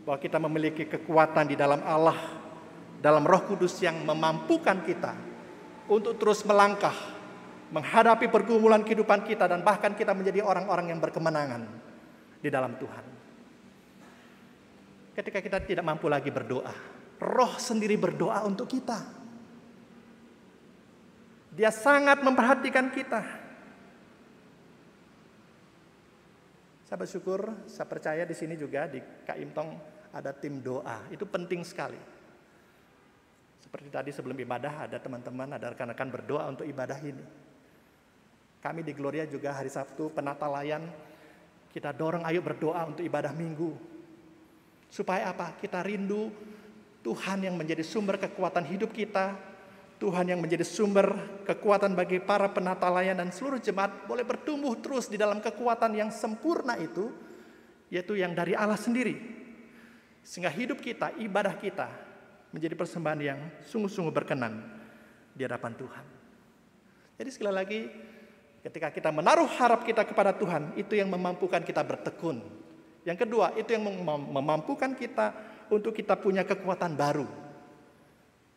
bahwa kita memiliki kekuatan di dalam Allah, dalam Roh Kudus yang memampukan kita untuk terus melangkah menghadapi pergumulan kehidupan kita, dan bahkan kita menjadi orang-orang yang berkemenangan di dalam Tuhan. Ketika kita tidak mampu lagi berdoa, Roh sendiri berdoa untuk kita. Dia sangat memperhatikan kita. Saya bersyukur, saya percaya di sini juga di Kak Imtong ada tim doa. Itu penting sekali. Seperti tadi sebelum ibadah ada teman-teman, ada rekan-rekan berdoa untuk ibadah ini. Kami di Gloria juga hari Sabtu penata layan, kita dorong ayo berdoa untuk ibadah minggu. Supaya apa? Kita rindu Tuhan yang menjadi sumber kekuatan hidup kita, Tuhan yang menjadi sumber kekuatan bagi para penata layan dan seluruh jemaat boleh bertumbuh terus di dalam kekuatan yang sempurna itu, yaitu yang dari Allah sendiri. Sehingga hidup kita, ibadah kita menjadi persembahan yang sungguh-sungguh berkenan di hadapan Tuhan. Jadi sekali lagi, ketika kita menaruh harap kita kepada Tuhan, itu yang memampukan kita bertekun. Yang kedua, itu yang memampukan kita untuk kita punya kekuatan baru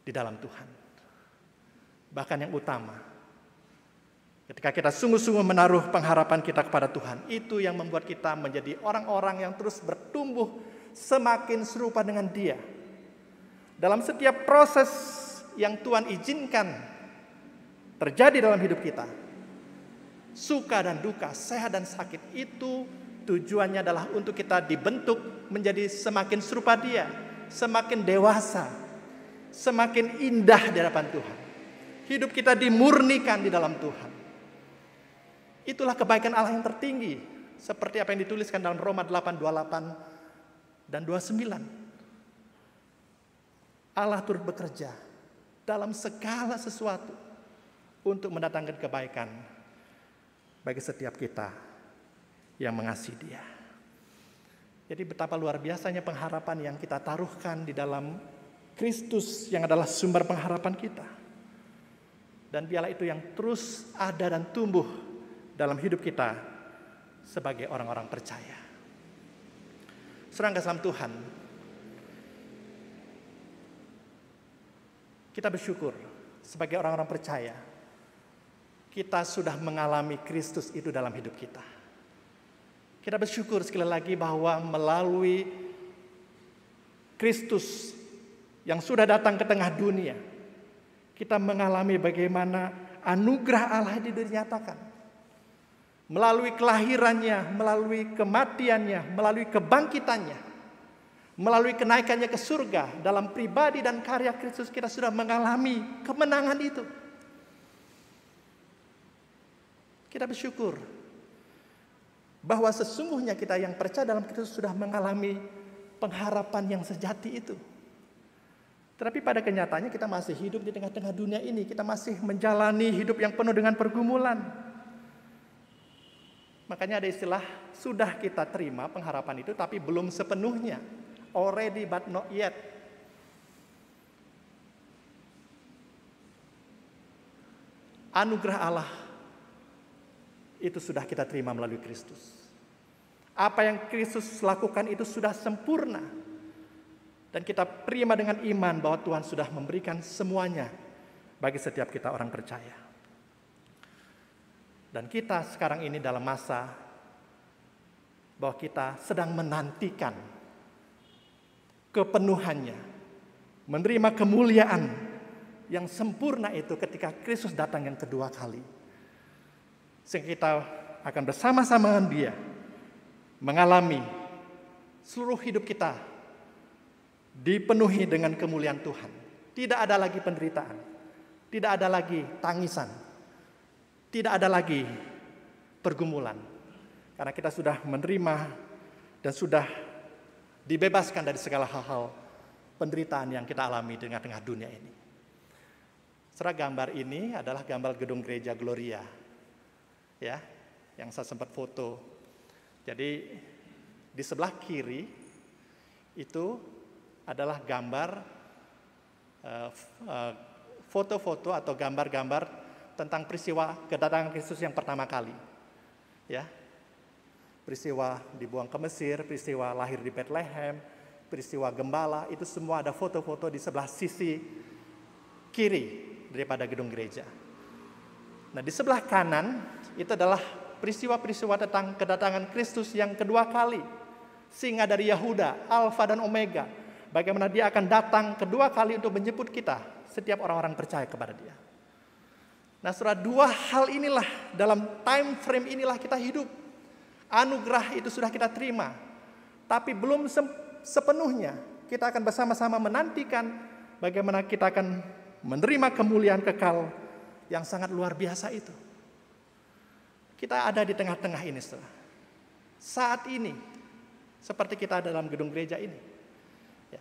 di dalam Tuhan. Bahkan yang utama, ketika kita sungguh-sungguh menaruh pengharapan kita kepada Tuhan, itu yang membuat kita menjadi orang-orang yang terus bertumbuh semakin serupa dengan Dia. Dalam setiap proses yang Tuhan izinkan terjadi dalam hidup kita, suka dan duka, sehat dan sakit, itu tujuannya adalah untuk kita dibentuk menjadi semakin serupa Dia, semakin dewasa, semakin indah di hadapan Tuhan. Hidup kita dimurnikan di dalam Tuhan. Itulah kebaikan Allah yang tertinggi, seperti apa yang dituliskan dalam Roma 8:28 dan 29. Allah turut bekerja dalam segala sesuatu untuk mendatangkan kebaikan bagi setiap kita yang mengasihi Dia. Jadi betapa luar biasanya pengharapan yang kita taruhkan di dalam Kristus yang adalah sumber pengharapan kita. Dan biarlah itu yang terus ada dan tumbuh dalam hidup kita sebagai orang-orang percaya. Saudara kasih Tuhan, kita bersyukur sebagai orang-orang percaya, kita sudah mengalami Kristus itu dalam hidup kita. Kita bersyukur sekali lagi bahwa melalui Kristus yang sudah datang ke tengah dunia, kita mengalami bagaimana anugerah Allah itu dinyatakan. Melalui kelahirannya, melalui kematiannya, melalui kebangkitannya, melalui kenaikannya ke surga, dalam pribadi dan karya Kristus kita sudah mengalami kemenangan itu. Kita bersyukur bahwa sesungguhnya kita yang percaya dalam Kristus sudah mengalami pengharapan yang sejati itu. Tetapi pada kenyataannya kita masih hidup di tengah-tengah dunia ini. Kita masih menjalani hidup yang penuh dengan pergumulan. Makanya ada istilah, sudah kita terima pengharapan itu tapi belum sepenuhnya. Already but not yet. Anugerah Allah itu sudah kita terima melalui Kristus. Apa yang Kristus lakukan itu sudah sempurna. Dan kita terima dengan iman bahwa Tuhan sudah memberikan semuanya bagi setiap kita orang percaya. Dan kita sekarang ini dalam masa bahwa kita sedang menantikan kepenuhannya, menerima kemuliaan yang sempurna itu ketika Kristus datang yang kedua kali. Sehingga kita akan bersama-sama dengan Dia mengalami seluruh hidup kita dipenuhi dengan kemuliaan Tuhan. Tidak ada lagi penderitaan, tidak ada lagi tangisan, tidak ada lagi pergumulan. Karena kita sudah menerima dan sudah dibebaskan dari segala hal-hal penderitaan yang kita alami di tengah-tengah dunia ini. Serta gambar ini adalah gambar gedung gereja Gloria, ya, yang saya sempat foto. Jadi di sebelah kiri itu adalah gambar foto-foto atau gambar-gambar tentang peristiwa kedatangan Kristus yang pertama kali, ya. Peristiwa dibuang ke Mesir, peristiwa lahir di Bethlehem, peristiwa gembala, itu semua ada foto-foto di sebelah sisi kiri daripada gedung gereja. Nah, di sebelah kanan itu adalah peristiwa-peristiwa tentang kedatangan Kristus yang kedua kali. Singa dari Yahuda, Alfa dan Omega. Bagaimana Dia akan datang kedua kali untuk menjemput kita, setiap orang-orang percaya kepada Dia. Nah, saudara, dua hal inilah, dalam time frame inilah kita hidup. Anugerah itu sudah kita terima, tapi belum sepenuhnya. Kita akan bersama-sama menantikan bagaimana kita akan menerima kemuliaan kekal yang sangat luar biasa itu. Kita ada di tengah-tengah ini, saudara. Saat ini, seperti kita ada dalam gedung gereja ini. Ya.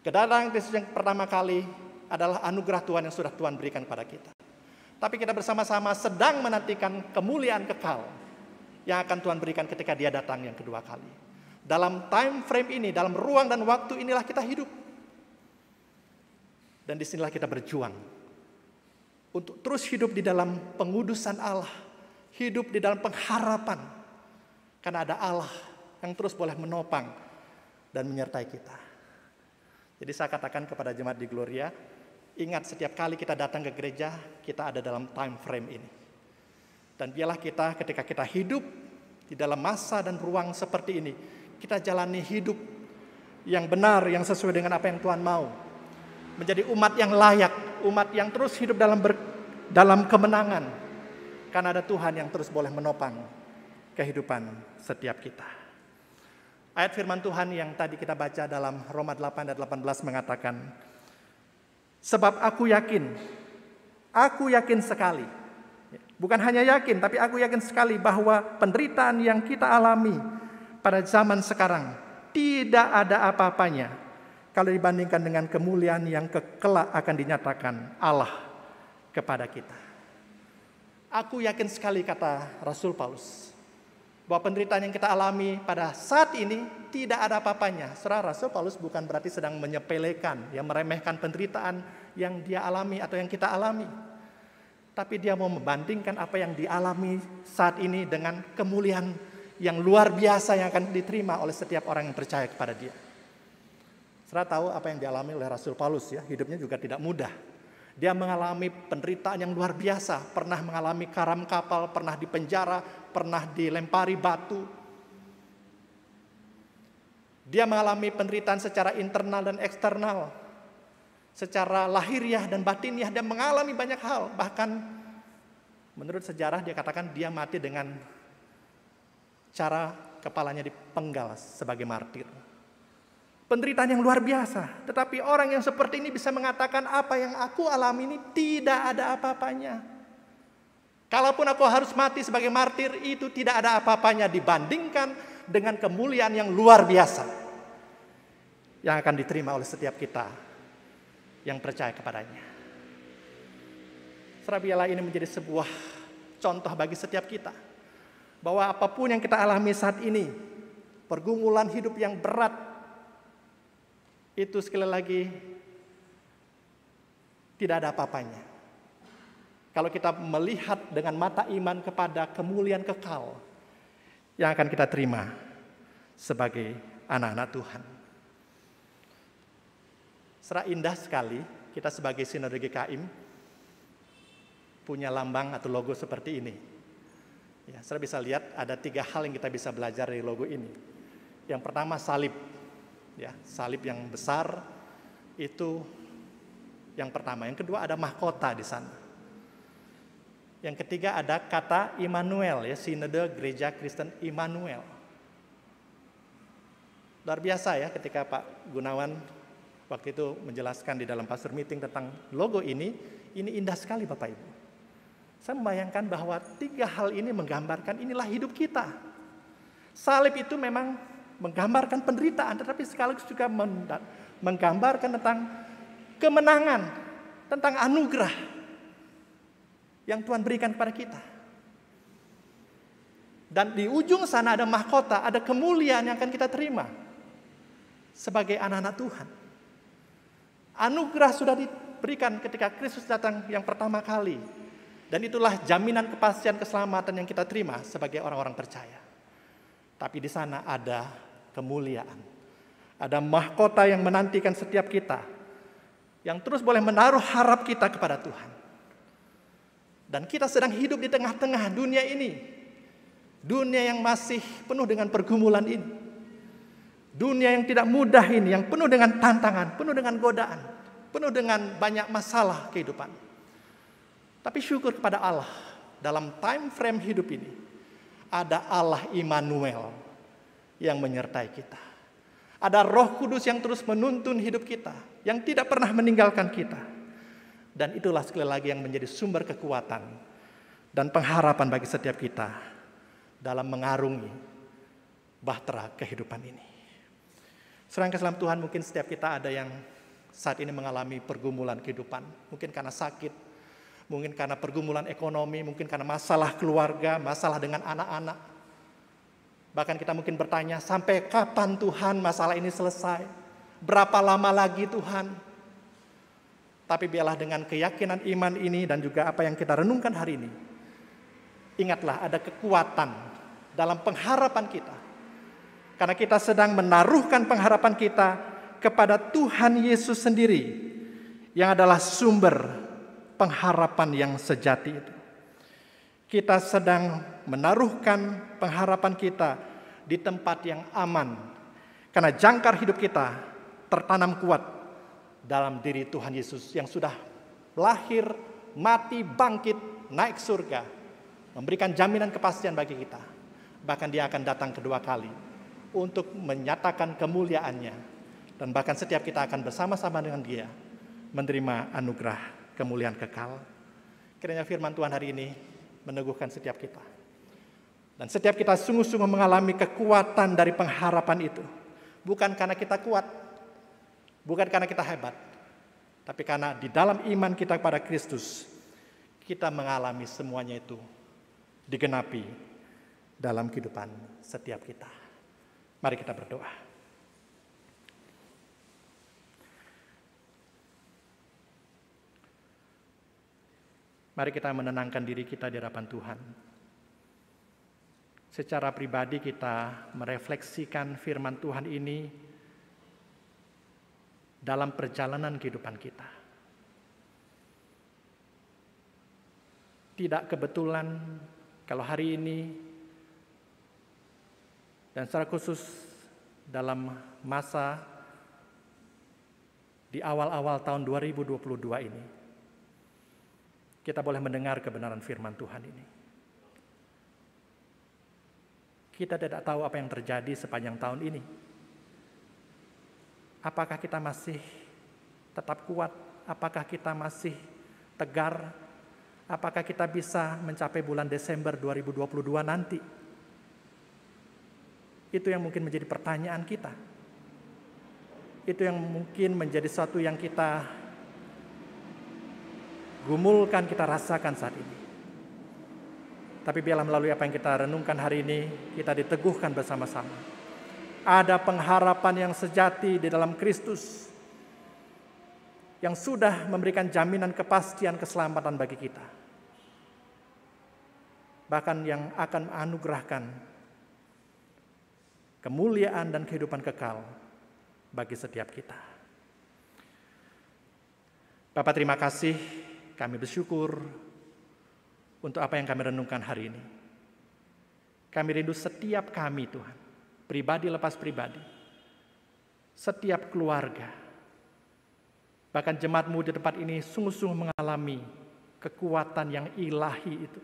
Kedatangan Kristus yang pertama kali adalah anugerah Tuhan yang sudah Tuhan berikan kepada kita. Tapi kita bersama-sama sedang menantikan kemuliaan kekal yang akan Tuhan berikan ketika Dia datang yang kedua kali. Dalam time frame ini, dalam ruang dan waktu inilah kita hidup. Dan disinilah kita berjuang untuk terus hidup di dalam pengudusan Allah, hidup di dalam pengharapan. Karena ada Allah yang terus boleh menopang dan menyertai kita. Jadi saya katakan kepada jemaat di Gloria, ingat setiap kali kita datang ke gereja, kita ada dalam time frame ini. Dan biarlah kita ketika kita hidup di dalam masa dan ruang seperti ini, kita jalani hidup yang benar, yang sesuai dengan apa yang Tuhan mau. Menjadi umat yang layak, umat yang terus hidup dalam kemenangan. karena ada Tuhan yang terus boleh menopang kehidupan setiap kita. Ayat firman Tuhan yang tadi kita baca dalam Roma 8 ayat 18 mengatakan, sebab aku yakin sekali, bukan hanya yakin, tapi aku yakin sekali bahwa penderitaan yang kita alami pada zaman sekarang tidak ada apa-apanya kalau dibandingkan dengan kemuliaan yang kelak akan dinyatakan Allah kepada kita. Aku yakin sekali, kata Rasul Paulus, bahwa penderitaan yang kita alami pada saat ini tidak ada apa-apanya. Saudara, Rasul Paulus bukan berarti sedang menyepelekan, meremehkan penderitaan yang dia alami atau yang kita alami. Tapi dia mau membandingkan apa yang dialami saat ini dengan kemuliaan yang luar biasa yang akan diterima oleh setiap orang yang percaya kepada dia. Saudara tahu apa yang dialami oleh Rasul Paulus ya, hidupnya juga tidak mudah. Dia mengalami penderitaan yang luar biasa, pernah mengalami karam kapal, pernah dipenjara, pernah dilempari batu. Dia mengalami penderitaan secara internal dan eksternal, secara lahiriah dan batiniah. Dia mengalami banyak hal, bahkan menurut sejarah dia katakan dia mati dengan cara kepalanya dipenggal sebagai martir. Penderitaan yang luar biasa. Tetapi orang yang seperti ini bisa mengatakan apa yang aku alami ini tidak ada apa-apanya. Kalaupun aku harus mati sebagai martir, itu tidak ada apa-apanya dibandingkan dengan kemuliaan yang luar biasa yang akan diterima oleh setiap kita yang percaya kepadanya. Biarlah ini menjadi sebuah contoh bagi setiap kita, bahwa apapun yang kita alami saat ini, pergumulan hidup yang berat, itu sekali lagi tidak ada apa-apanya kalau kita melihat dengan mata iman kepada kemuliaan kekal yang akan kita terima sebagai anak-anak Tuhan. Serah indah sekali kita sebagai Sinode GKIM punya lambang atau logo seperti ini. Ya, saudara bisa lihat ada 3 hal yang kita bisa belajar dari logo ini. Yang pertama salib. Ya, salib yang besar itu yang pertama. Yang kedua ada mahkota di sana. Yang ketiga ada kata Immanuel, ya, Sinode Gereja Kristen Immanuel. Luar biasa ya ketika Pak Gunawan waktu itu menjelaskan di dalam pastor meeting tentang logo ini indah sekali Bapak Ibu. Saya membayangkan bahwa 3 hal ini menggambarkan inilah hidup kita. Salib itu memang menggambarkan penderitaan, tetapi sekaligus juga menggambarkan tentang kemenangan, tentang anugerah yang Tuhan berikan kepada kita. Dan di ujung sana ada mahkota, ada kemuliaan yang akan kita terima sebagai anak-anak Tuhan. Anugerah sudah diberikan ketika Kristus datang yang pertama kali. Dan itulah jaminan kepastian keselamatan yang kita terima sebagai orang-orang percaya. Tapi di sana ada kemuliaan. Ada mahkota yang menantikan setiap kita. Yang terus boleh menaruh harap kita kepada Tuhan. Dan kita sedang hidup di tengah-tengah dunia ini. Dunia yang masih penuh dengan pergumulan ini. Dunia yang tidak mudah ini, yang penuh dengan tantangan, penuh dengan godaan, penuh dengan banyak masalah kehidupan. Tapi syukur kepada Allah, dalam time frame hidup ini, ada Allah Immanuel yang menyertai kita. Ada Roh Kudus yang terus menuntun hidup kita, yang tidak pernah meninggalkan kita. Dan itulah sekali lagi yang menjadi sumber kekuatan dan pengharapan bagi setiap kita dalam mengarungi bahtera kehidupan ini. Saudara kasih Tuhan, mungkin setiap kita ada yang saat ini mengalami pergumulan kehidupan. Mungkin karena sakit, mungkin karena pergumulan ekonomi, mungkin karena masalah keluarga, masalah dengan anak-anak. Bahkan kita mungkin bertanya, sampai kapan Tuhan masalah ini selesai? Berapa lama lagi Tuhan? Tapi biarlah dengan keyakinan iman ini dan juga apa yang kita renungkan hari ini, ingatlah ada kekuatan dalam pengharapan kita. Karena kita sedang menaruhkan pengharapan kita kepada Tuhan Yesus sendiri, yang adalah sumber pengharapan yang sejati itu. Kita sedang menaruhkan pengharapan kita di tempat yang aman. Karena jangkar hidup kita tertanam kuat dalam diri Tuhan Yesus yang sudah lahir, mati, bangkit, naik surga memberikan jaminan kepastian bagi kita. Bahkan Dia akan datang kedua kali untuk menyatakan kemuliaannya. Dan bahkan setiap kita akan bersama-sama dengan Dia menerima anugerah kemuliaan kekal. Kiranya firman Tuhan hari ini meneguhkan setiap kita. Dan setiap kita sungguh-sungguh mengalami kekuatan dari pengharapan itu. Bukan karena kita kuat, bukan karena kita hebat, tapi karena di dalam iman kita kepada Kristus, kita mengalami semuanya itu digenapi dalam kehidupan setiap kita. Mari kita berdoa. Mari kita menenangkan diri kita di hadapan Tuhan. Secara pribadi kita merefleksikan firman Tuhan ini dalam perjalanan kehidupan kita. Tidak kebetulan kalau hari ini dan secara khusus dalam masa di awal-awal tahun 2022 ini, kita boleh mendengar kebenaran firman Tuhan ini. Kita tidak tahu apa yang terjadi sepanjang tahun ini. Apakah kita masih tetap kuat? Apakah kita masih tegar? Apakah kita bisa mencapai bulan Desember 2022 nanti? Itu yang mungkin menjadi pertanyaan kita. Itu yang mungkin menjadi sesuatu yang kita gumulkan, kita rasakan saat ini. Tapi biarlah melalui apa yang kita renungkan hari ini, kita diteguhkan bersama-sama. Ada pengharapan yang sejati di dalam Kristus, yang sudah memberikan jaminan kepastian keselamatan bagi kita. Bahkan yang akan menganugerahkan kemuliaan dan kehidupan kekal bagi setiap kita. Bapak, terima kasih, kami bersyukur untuk apa yang kami renungkan hari ini. Kami rindu setiap kami Tuhan, pribadi lepas pribadi, setiap keluarga, bahkan jemaat-Mu di tempat ini sungguh-sungguh mengalami kekuatan yang ilahi itu.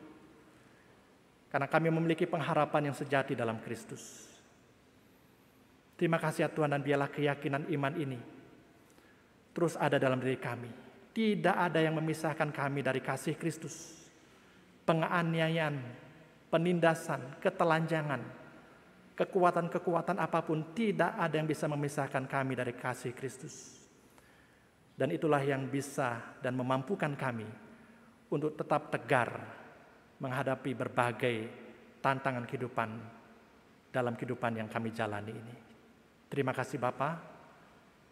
Karena kami memiliki pengharapan yang sejati dalam Kristus. Terima kasih ya Tuhan, dan biarlah keyakinan iman ini terus ada dalam diri kami. Tidak ada yang memisahkan kami dari kasih Kristus. Penganiayaan, penindasan, ketelanjangan, kekuatan-kekuatan apapun, tidak ada yang bisa memisahkan kami dari kasih Kristus. Dan itulah yang bisa dan memampukan kami untuk tetap tegar menghadapi berbagai tantangan kehidupan dalam kehidupan yang kami jalani ini. Terima kasih Bapa.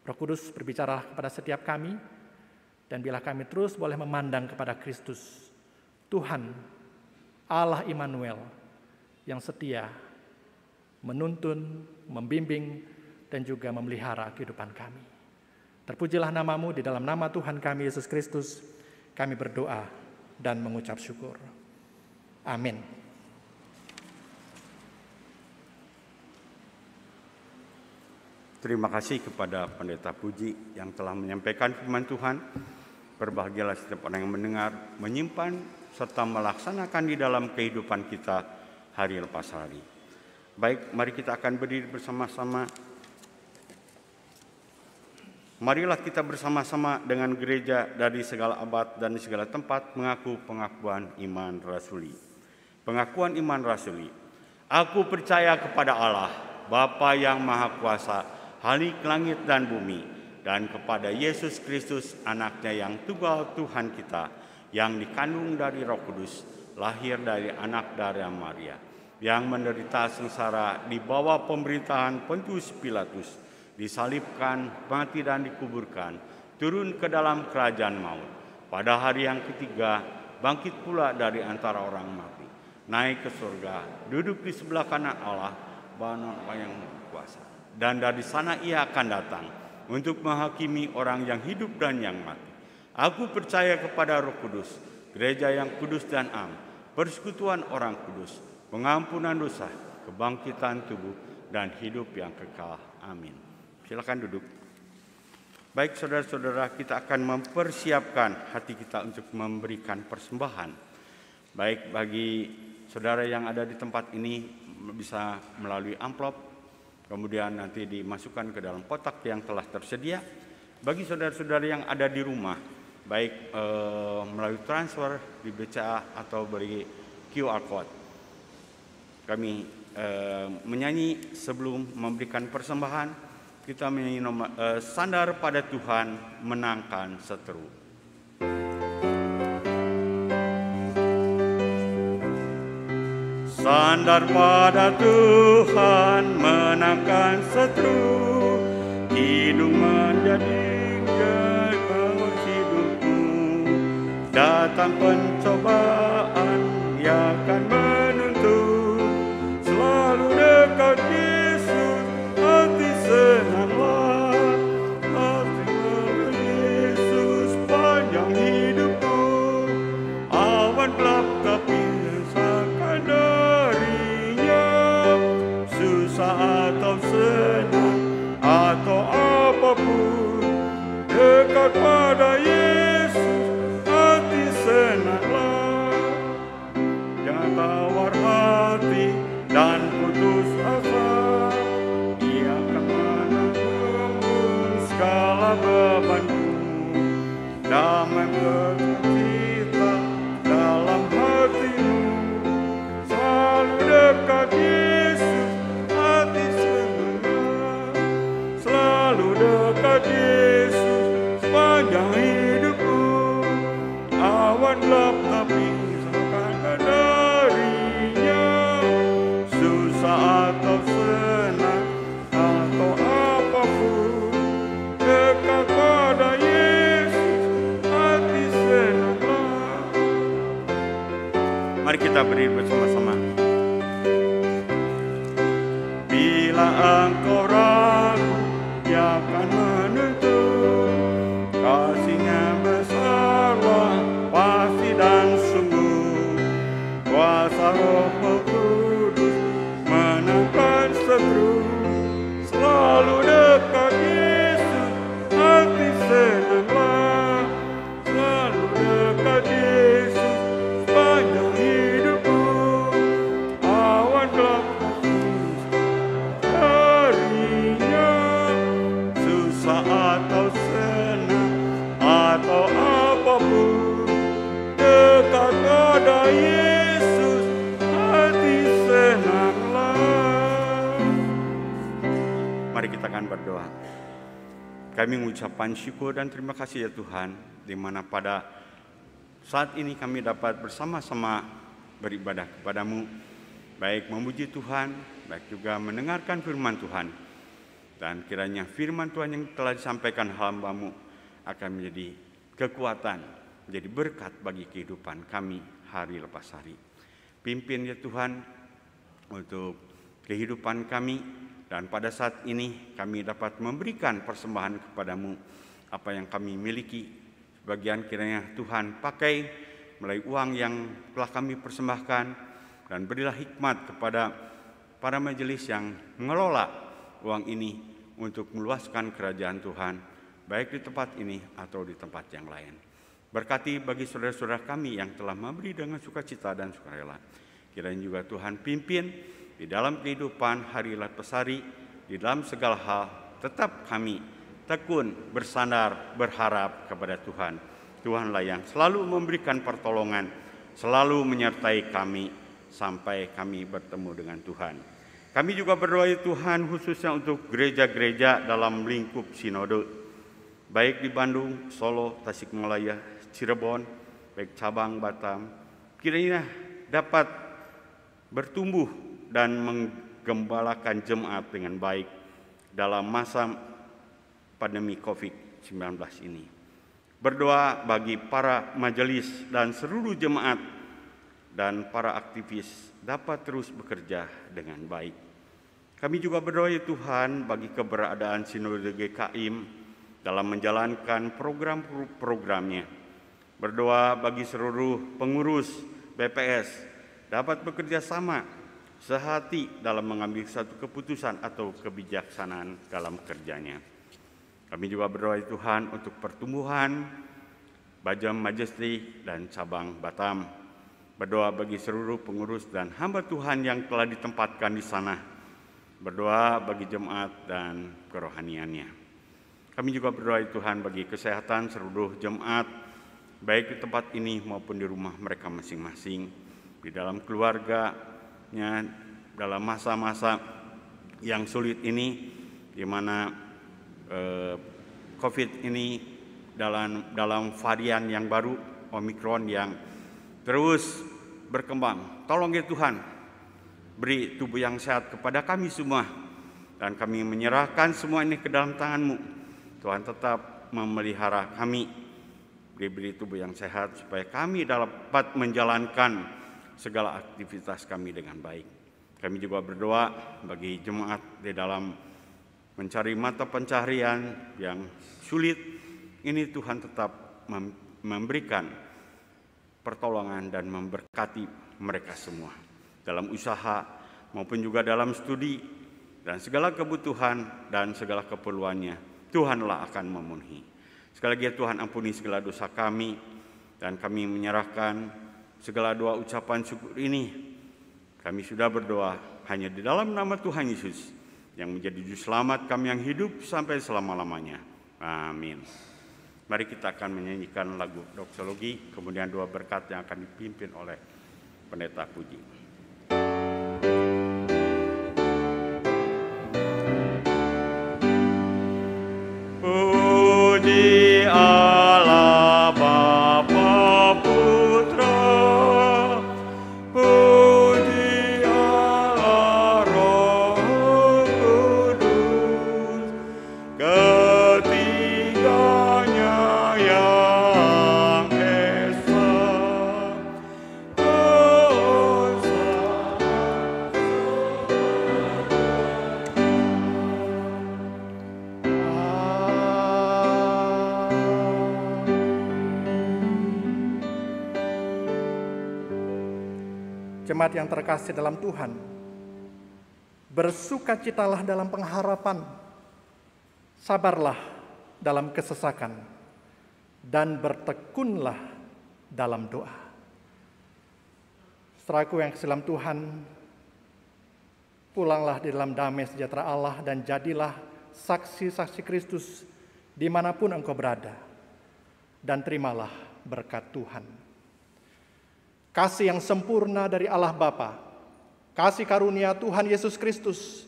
Roh Kudus berbicara kepada setiap kami, dan bila kami terus boleh memandang kepada Kristus, Tuhan, Allah Immanuel, yang setia, menuntun, membimbing, dan juga memelihara kehidupan kami. Terpujilah nama-Mu, di dalam nama Tuhan kami Yesus Kristus, kami berdoa dan mengucap syukur. Amin. Terima kasih kepada Pendeta Puji yang telah menyampaikan firman Tuhan. Berbahagialah setiap orang yang mendengar, menyimpan, serta melaksanakan di dalam kehidupan kita hari lepas hari. Baik, mari kita akan berdiri bersama-sama. Marilah kita bersama-sama dengan gereja dari segala abad dan segala tempat mengaku pengakuan iman rasuli. Pengakuan iman rasuli. Aku percaya kepada Allah, Bapa yang Maha Kuasa, Khalik langit dan bumi, dan kepada Yesus Kristus, anaknya yang tunggal Tuhan kita, yang dikandung dari Roh Kudus, lahir dari anak darah Maria, yang menderita sengsara di bawah pemerintahan Pontius Pilatus, disalibkan, mati dan dikuburkan, turun ke dalam kerajaan maut. Pada hari yang ketiga, bangkit pula dari antara orang mati, naik ke surga, duduk di sebelah kanan Allah, Bapa yang kuasa. Dan dari sana Ia akan datang untuk menghakimi orang yang hidup dan yang mati. Aku percaya kepada Roh Kudus, gereja yang kudus dan am, persekutuan orang kudus, pengampunan dosa, kebangkitan tubuh, dan hidup yang kekal. Amin. Silakan duduk. Baik saudara-saudara, kita akan mempersiapkan hati kita untuk memberikan persembahan. Baik bagi saudara yang ada di tempat ini bisa melalui amplop, kemudian nanti dimasukkan ke dalam kotak yang telah tersedia. Bagi saudara-saudara yang ada di rumah, baik melalui transfer di BCA atau beri QR code. Kami menyanyi sebelum memberikan persembahan. Kita menyanyi Sandar pada Tuhan menangkan seteru. Sandar pada Tuhan menangkan seteru, hidung menjadi gagal hidupmu. Datang pencobaan yang akan menuntut, selalu dekat Yesus, hati senanglah, hati melalui Yesus panjang hidupku. Awan gelap tapi rasakan darinya, susah atau senang atau apapun, dekat pada Yesus, hati senanglah. Jangan tawar hati dan putus asa, Dia akan menanggung segala bebanmu. Damai bercita dalam hatimu, selalu dekat Yesus, hati senang. Selalu dekat Yesus sepanjang hidupku. Awan gelap tapi rasakan darinya, susah atau senang atau apapun, dekat pada Yesus, hati senanglah. Mari kita berdiri bersama-sama. Bila engkau ragu, Dia akan menuntun, kasih-Nya besarlah pasti dan sungguh. Kuasa Roh Kudus menangkan seteru, selalu dekat Yesus, hati senanglah. Selalu dekat Yesus sepanjang hidupku. Awan gelap darinya, susah atau senang atau apapun, dekat pada Yesus, hati senanglah. Mari kita akan berdoa. Kami mengucapkan syukur dan terima kasih ya Tuhan, di mana pada saat ini kami dapat bersama-sama beribadah kepadamu, baik memuji Tuhan, baik juga mendengarkan firman Tuhan. Dan kiranya firman Tuhan yang telah disampaikan hamba-Mu akan menjadi kekuatan, menjadi berkat bagi kehidupan kami hari lepas hari. Pimpin ya Tuhan untuk kehidupan kami, dan pada saat ini kami dapat memberikan persembahan kepadamu apa yang kami miliki. Sebagian kiranya Tuhan pakai melalui uang yang telah kami persembahkan, dan berilah hikmat kepada para majelis yang mengelola uang ini untuk meluaskan kerajaan Tuhan, baik di tempat ini atau di tempat yang lain. Berkati bagi saudara-saudara kami yang telah memberi dengan sukacita dan sukarela. Kiranya juga Tuhan pimpin di dalam kehidupan hari lepas hari, di dalam segala hal, tetap kami tekun bersandar berharap kepada Tuhan. Tuhanlah yang selalu memberikan pertolongan, selalu menyertai kami sampai kami bertemu dengan Tuhan. Kami juga berdoa ya Tuhan khususnya untuk gereja-gereja dalam lingkup sinode, baik di Bandung, Solo, Tasikmalaya, Cirebon, baik cabang Batam, kiranya dapat bertumbuh dan menggembalakan jemaat dengan baik dalam masa pandemi COVID-19 ini. Berdoa bagi para majelis dan seluruh jemaat dan para aktivis dapat terus bekerja dengan baik. Kami juga berdoa ya Tuhan bagi keberadaan Sinode GKIM dalam menjalankan program-programnya. Berdoa bagi seluruh pengurus BPS dapat bekerja sama sehati dalam mengambil satu keputusan atau kebijaksanaan dalam kerjanya. Kami juga berdoa ya Tuhan untuk pertumbuhan Bajam Majesty dan cabang Batam. Berdoa bagi seluruh pengurus dan hamba Tuhan yang telah ditempatkan di sana. Berdoa bagi jemaat dan kerohaniannya. Kami juga berdoa Tuhan bagi kesehatan seluruh jemaat, baik di tempat ini maupun di rumah mereka masing-masing, di dalam keluarganya, dalam masa-masa yang sulit ini, di mana COVID ini dalam varian yang baru, Omikron yang terus berkembang. Tolong ya Tuhan, beri tubuh yang sehat kepada kami semua, dan kami menyerahkan semua ini ke dalam tangan-Mu. Tuhan tetap memelihara kami, beri tubuh yang sehat supaya kami dapat menjalankan segala aktivitas kami dengan baik. Kami juga berdoa bagi jemaat di dalam mencari mata pencaharian yang sulit ini. Tuhan tetap memberikan pertolongan dan memberkati mereka semua dalam usaha maupun juga dalam studi, dan segala kebutuhan dan segala keperluannya Tuhanlah akan memenuhi. Sekali lagi Tuhan, ampuni segala dosa kami, dan kami menyerahkan segala doa ucapan syukur ini. Kami sudah berdoa hanya di dalam nama Tuhan Yesus yang menjadi juru selamat kami yang hidup sampai selama-lamanya. Amin. Mari kita akan menyanyikan lagu doksologi, kemudian doa berkat yang akan dipimpin oleh Pendeta Puji. Puji Allah Bapa Putra, puji Allah Roh Kudus, ketiganya yang esa. Jemaat yang terkasih dalam Tuhan, bersukacitalah dalam pengharapan, sabarlah dalam kesesakan, dan bertekunlah dalam doa. Saudaraku yang kasih dalam Tuhan, pulanglah di dalam damai sejahtera Allah dan jadilah saksi-saksi Kristus dimanapun engkau berada, dan terimalah berkat Tuhan. Kasih yang sempurna dari Allah Bapa, kasih karunia Tuhan Yesus Kristus,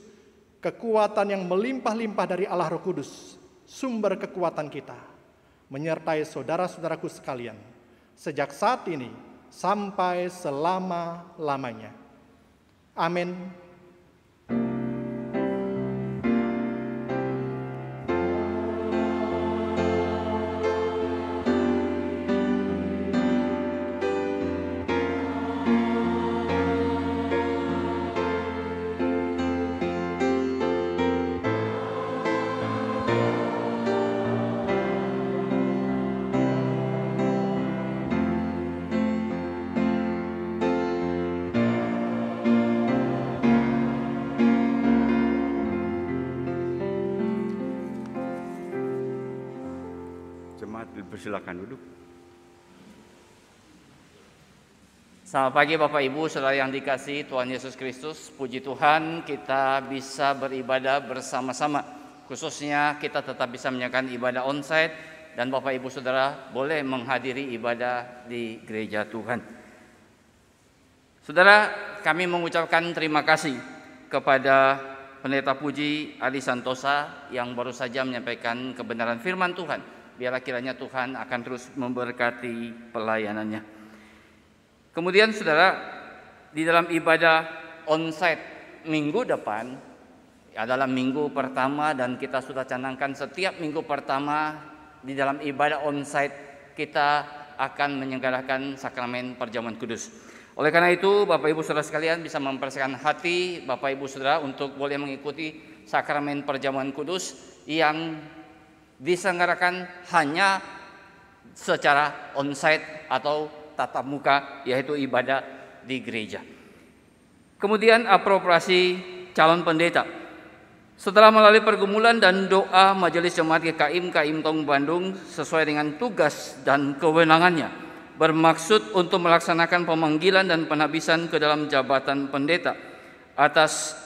kekuatan yang melimpah-limpah dari Allah Roh Kudus, sumber kekuatan kita, menyertai saudara-saudaraku sekalian, sejak saat ini sampai selama-lamanya. Amin. Silakan duduk. Selamat pagi Bapak Ibu, saudara yang dikasihi Tuhan Yesus Kristus. Puji Tuhan kita bisa beribadah bersama-sama. Khususnya kita tetap bisa menyaksikan ibadah onsite, dan Bapak Ibu saudara boleh menghadiri ibadah di gereja Tuhan. Saudara, kami mengucapkan terima kasih kepada Pendeta Puji Ali Santosa yang baru saja menyampaikan kebenaran firman Tuhan. Biarlah kiranya Tuhan akan terus memberkati pelayanannya. Kemudian saudara, di dalam ibadah onsite minggu depan adalah minggu pertama, dan kita sudah canangkan setiap minggu pertama di dalam ibadah onsite kita akan menyelenggarakan sakramen perjamuan kudus. Oleh karena itu Bapak Ibu saudara sekalian bisa mempersiapkan hati Bapak Ibu saudara untuk boleh mengikuti sakramen perjamuan kudus yang diselenggarakan hanya secara onsite atau tatap muka, yaitu ibadah di gereja. Kemudian apropriasi calon pendeta. Setelah melalui pergumulan dan doa Majelis Jemaat GKIM Tong Bandung sesuai dengan tugas dan kewenangannya, bermaksud untuk melaksanakan pemanggilan dan penghabisan ke dalam jabatan pendeta atas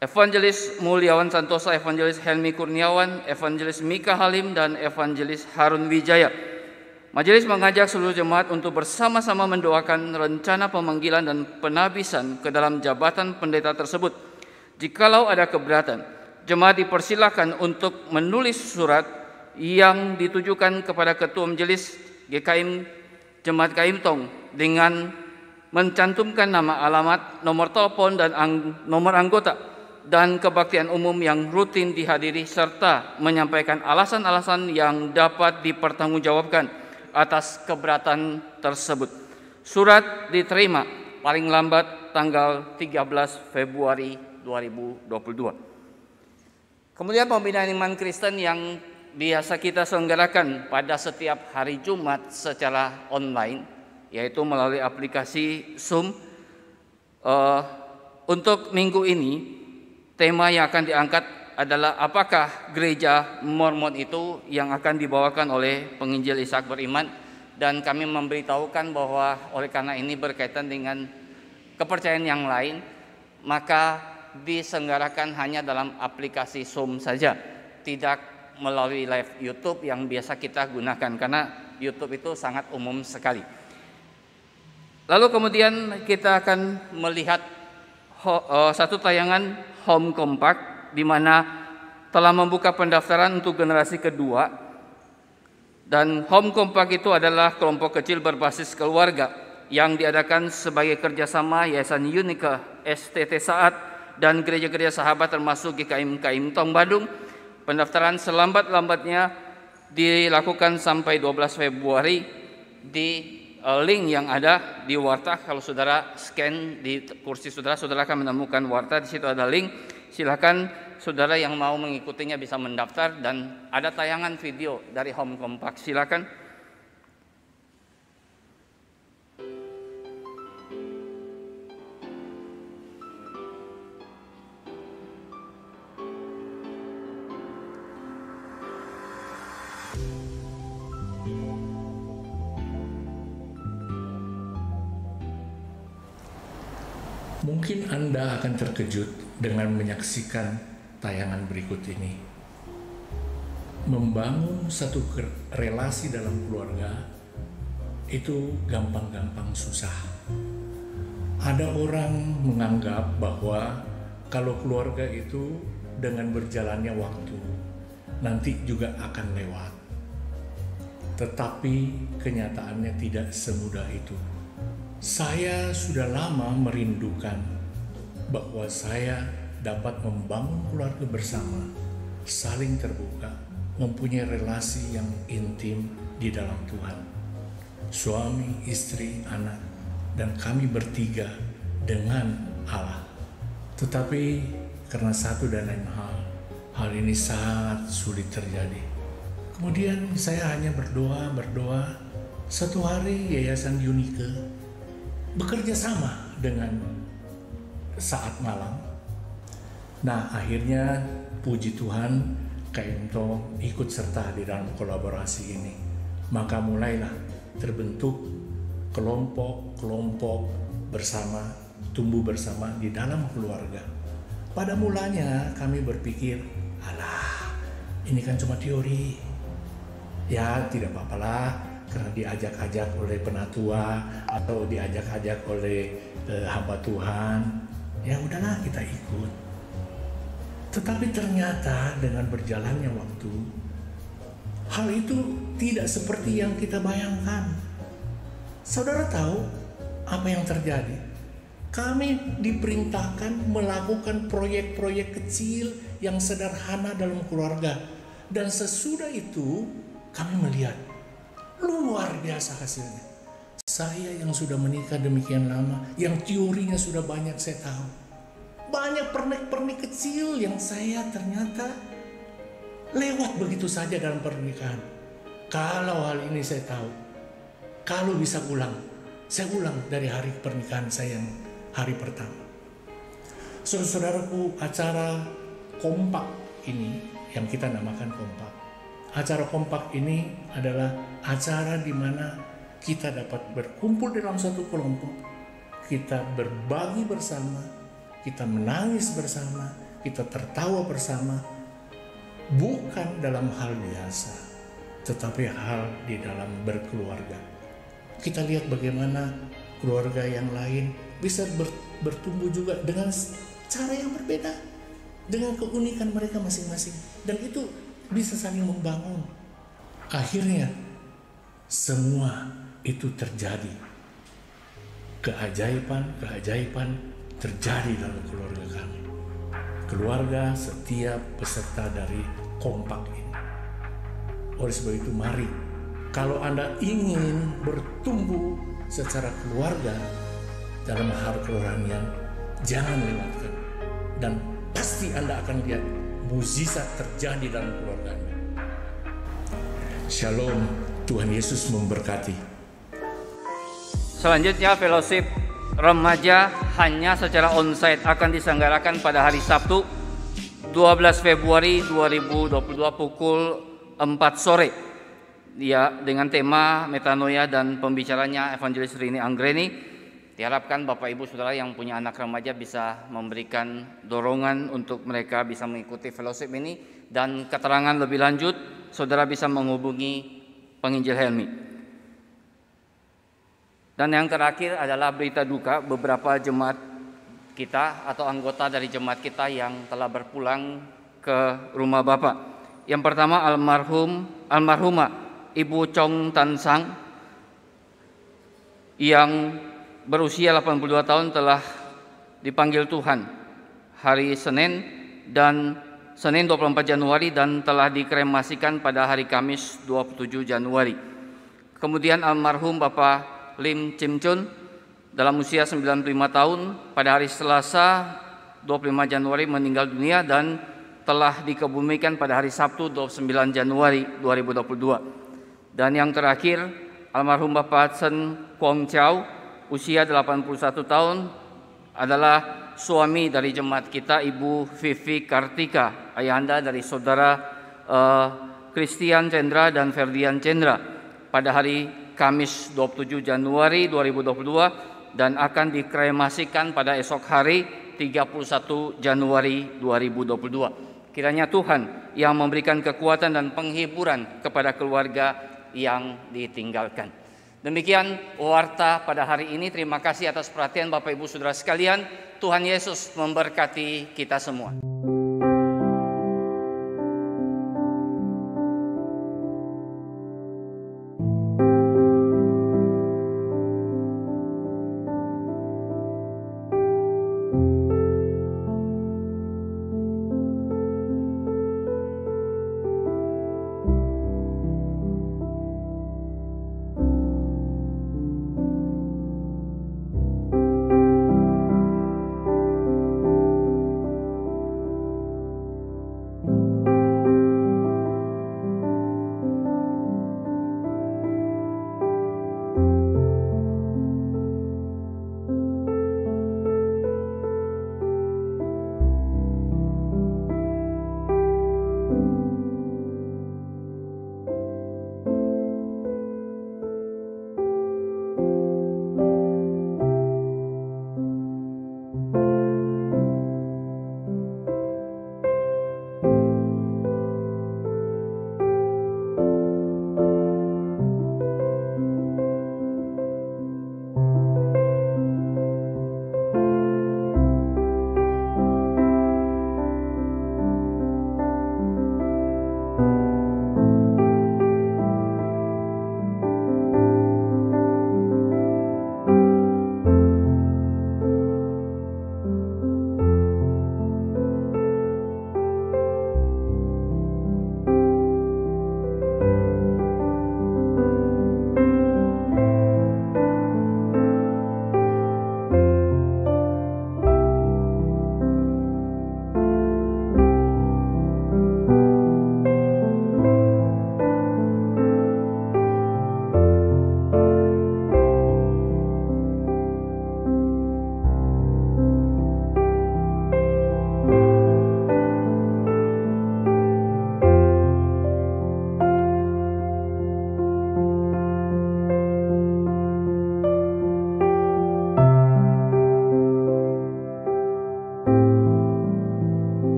Evangelis Mulyawan Santosa, Evangelis Helmi Kurniawan, Evangelis Mika Halim, dan Evangelis Harun Wijaya. Majelis mengajak seluruh jemaat untuk bersama-sama mendoakan rencana pemanggilan dan penghabisan ke dalam jabatan pendeta tersebut. Jikalau ada keberatan, jemaat dipersilakan untuk menulis surat yang ditujukan kepada Ketua Majelis GKIM Jemaat Kaimtong dengan mencantumkan nama, alamat, nomor telepon, dan nomor anggota dan kebaktian umum yang rutin dihadiri, serta menyampaikan alasan-alasan yang dapat dipertanggungjawabkan atas keberatan tersebut. Surat diterima paling lambat tanggal 13 Februari 2022. Kemudian pembinaan iman Kristen yang biasa kita selenggarakan pada setiap hari Jumat secara online, yaitu melalui aplikasi Zoom. Untuk minggu ini, tema yang akan diangkat adalah apakah gereja Mormon itu yang akan dibawakan oleh penginjil Ishak Beriman, dan kami memberitahukan bahwa oleh karena ini berkaitan dengan kepercayaan yang lain, maka diselenggarakan hanya dalam aplikasi Zoom saja, tidak melalui live YouTube yang biasa kita gunakan, karena YouTube itu sangat umum sekali. Lalu kemudian kita akan melihat satu tayangan Home Compact, di mana telah membuka pendaftaran untuk generasi kedua. Dan Home Compact itu adalah kelompok kecil berbasis keluarga yang diadakan sebagai kerjasama Yayasan Unika, STT Saat, dan gereja-gereja sahabat termasuk GKIM Kaimtong Badung. Pendaftaran selambat-lambatnya dilakukan sampai 12 Februari di link yang ada di Warta. Kalau saudara scan di kursi saudara akan menemukan Warta. Di situ ada link. Silakan saudara yang mau mengikutinya bisa mendaftar, dan ada tayangan video dari Home Compact. Silakan. Mungkin Anda akan terkejut dengan menyaksikan tayangan berikut ini. Membangun satu relasi dalam keluarga itu gampang-gampang susah. Ada orang menganggap bahwa kalau keluarga itu dengan berjalannya waktu nanti juga akan lewat. Tetapi kenyataannya tidak semudah itu. Saya sudah lama merindukan bahwa saya dapat membangun keluarga bersama, saling terbuka, mempunyai relasi yang intim di dalam Tuhan. Suami, istri, anak, dan kami bertiga dengan Allah. Tetapi karena satu dan lain hal ini sangat sulit terjadi. Kemudian saya hanya berdoa. Satu hari Yayasan Unika bekerja sama dengan Saat Malam. Nah, akhirnya puji Tuhan Kaimtong ikut serta di dalam kolaborasi ini. Maka mulailah terbentuk kelompok-kelompok bersama, tumbuh bersama di dalam keluarga. Pada mulanya kami berpikir, alah, ini kan cuma teori. Ya, tidak apa-apalah, karena diajak-ajak oleh penatua atau diajak-ajak oleh hamba Tuhan, ya udahlah kita ikut. Tetapi ternyata dengan berjalannya waktu, hal itu tidak seperti yang kita bayangkan. Saudara tahu apa yang terjadi? Kami diperintahkan melakukan proyek-proyek kecil yang sederhana dalam keluarga, dan sesudah itu kami melihat luar biasa hasilnya. Saya yang sudah menikah demikian lama, yang teorinya sudah banyak saya tahu. Banyak pernik-pernik kecil yang saya ternyata lewat begitu saja dalam pernikahan. Kalau hal ini saya tahu, kalau bisa ulang, saya ulang dari hari pernikahan saya yang hari pertama. Saudara-saudaraku, acara kompak ini yang kita namakan kompak. Acara kompak ini adalah acara di mana kita dapat berkumpul dalam satu kelompok, kita berbagi bersama, kita menangis bersama, kita tertawa bersama, bukan dalam hal biasa, tetapi hal di dalam berkeluarga. Kita lihat bagaimana keluarga yang lain bisa bertumbuh juga dengan cara yang berbeda, dengan keunikan mereka masing-masing, dan itu bisa saling membangun. Akhirnya semua itu terjadi. Keajaiban terjadi dalam keluarga kami. Keluarga setiap peserta dari kompak ini. Oleh sebab itu mari, kalau Anda ingin bertumbuh secara keluarga dalam hal kerohanian, jangan lewatkan. Dan pasti Anda akan lihat mukjizat terjadi dalam keluarga Anda. Shalom, Tuhan Yesus memberkati. Selanjutnya fellowship remaja hanya secara onsite akan diselenggarakan pada hari Sabtu 12 Februari 2022 pukul 4 sore. Ya, dengan tema metanoia dan pembicaranya Evangelis Rini Anggreni. Diharapkan Bapak Ibu Saudara yang punya anak remaja bisa memberikan dorongan untuk mereka bisa mengikuti fellowship ini, dan keterangan lebih lanjut Saudara bisa menghubungi Penginjil Helmi. Dan yang terakhir adalah berita duka beberapa jemaat kita atau anggota dari jemaat kita yang telah berpulang ke rumah Bapak. Yang pertama almarhumah Ibu Chong Tan Sang yang berusia 82 tahun telah dipanggil Tuhan hari Senin 24 Januari dan telah dikremasikan pada hari Kamis 27 Januari. Kemudian almarhum Bapak Lim Chim Chun dalam usia 95 tahun pada hari Selasa 25 Januari meninggal dunia dan telah dikebumikan pada hari Sabtu 29 Januari 2022. Dan yang terakhir almarhum Bapak Chen Kwong Chow usia 81 tahun adalah suami dari jemaat kita Ibu Vivi Kartika, ayahanda dari saudara Christian Cendra dan Ferdian Cendra pada hari Kamis 27 Januari 2022 dan akan dikremasikan pada esok hari 31 Januari 2022. Kiranya Tuhan yang memberikan kekuatan dan penghiburan kepada keluarga yang ditinggalkan. Demikian warta pada hari ini. Terima kasih atas perhatian Bapak Ibu Saudara sekalian. Tuhan Yesus memberkati kita semua.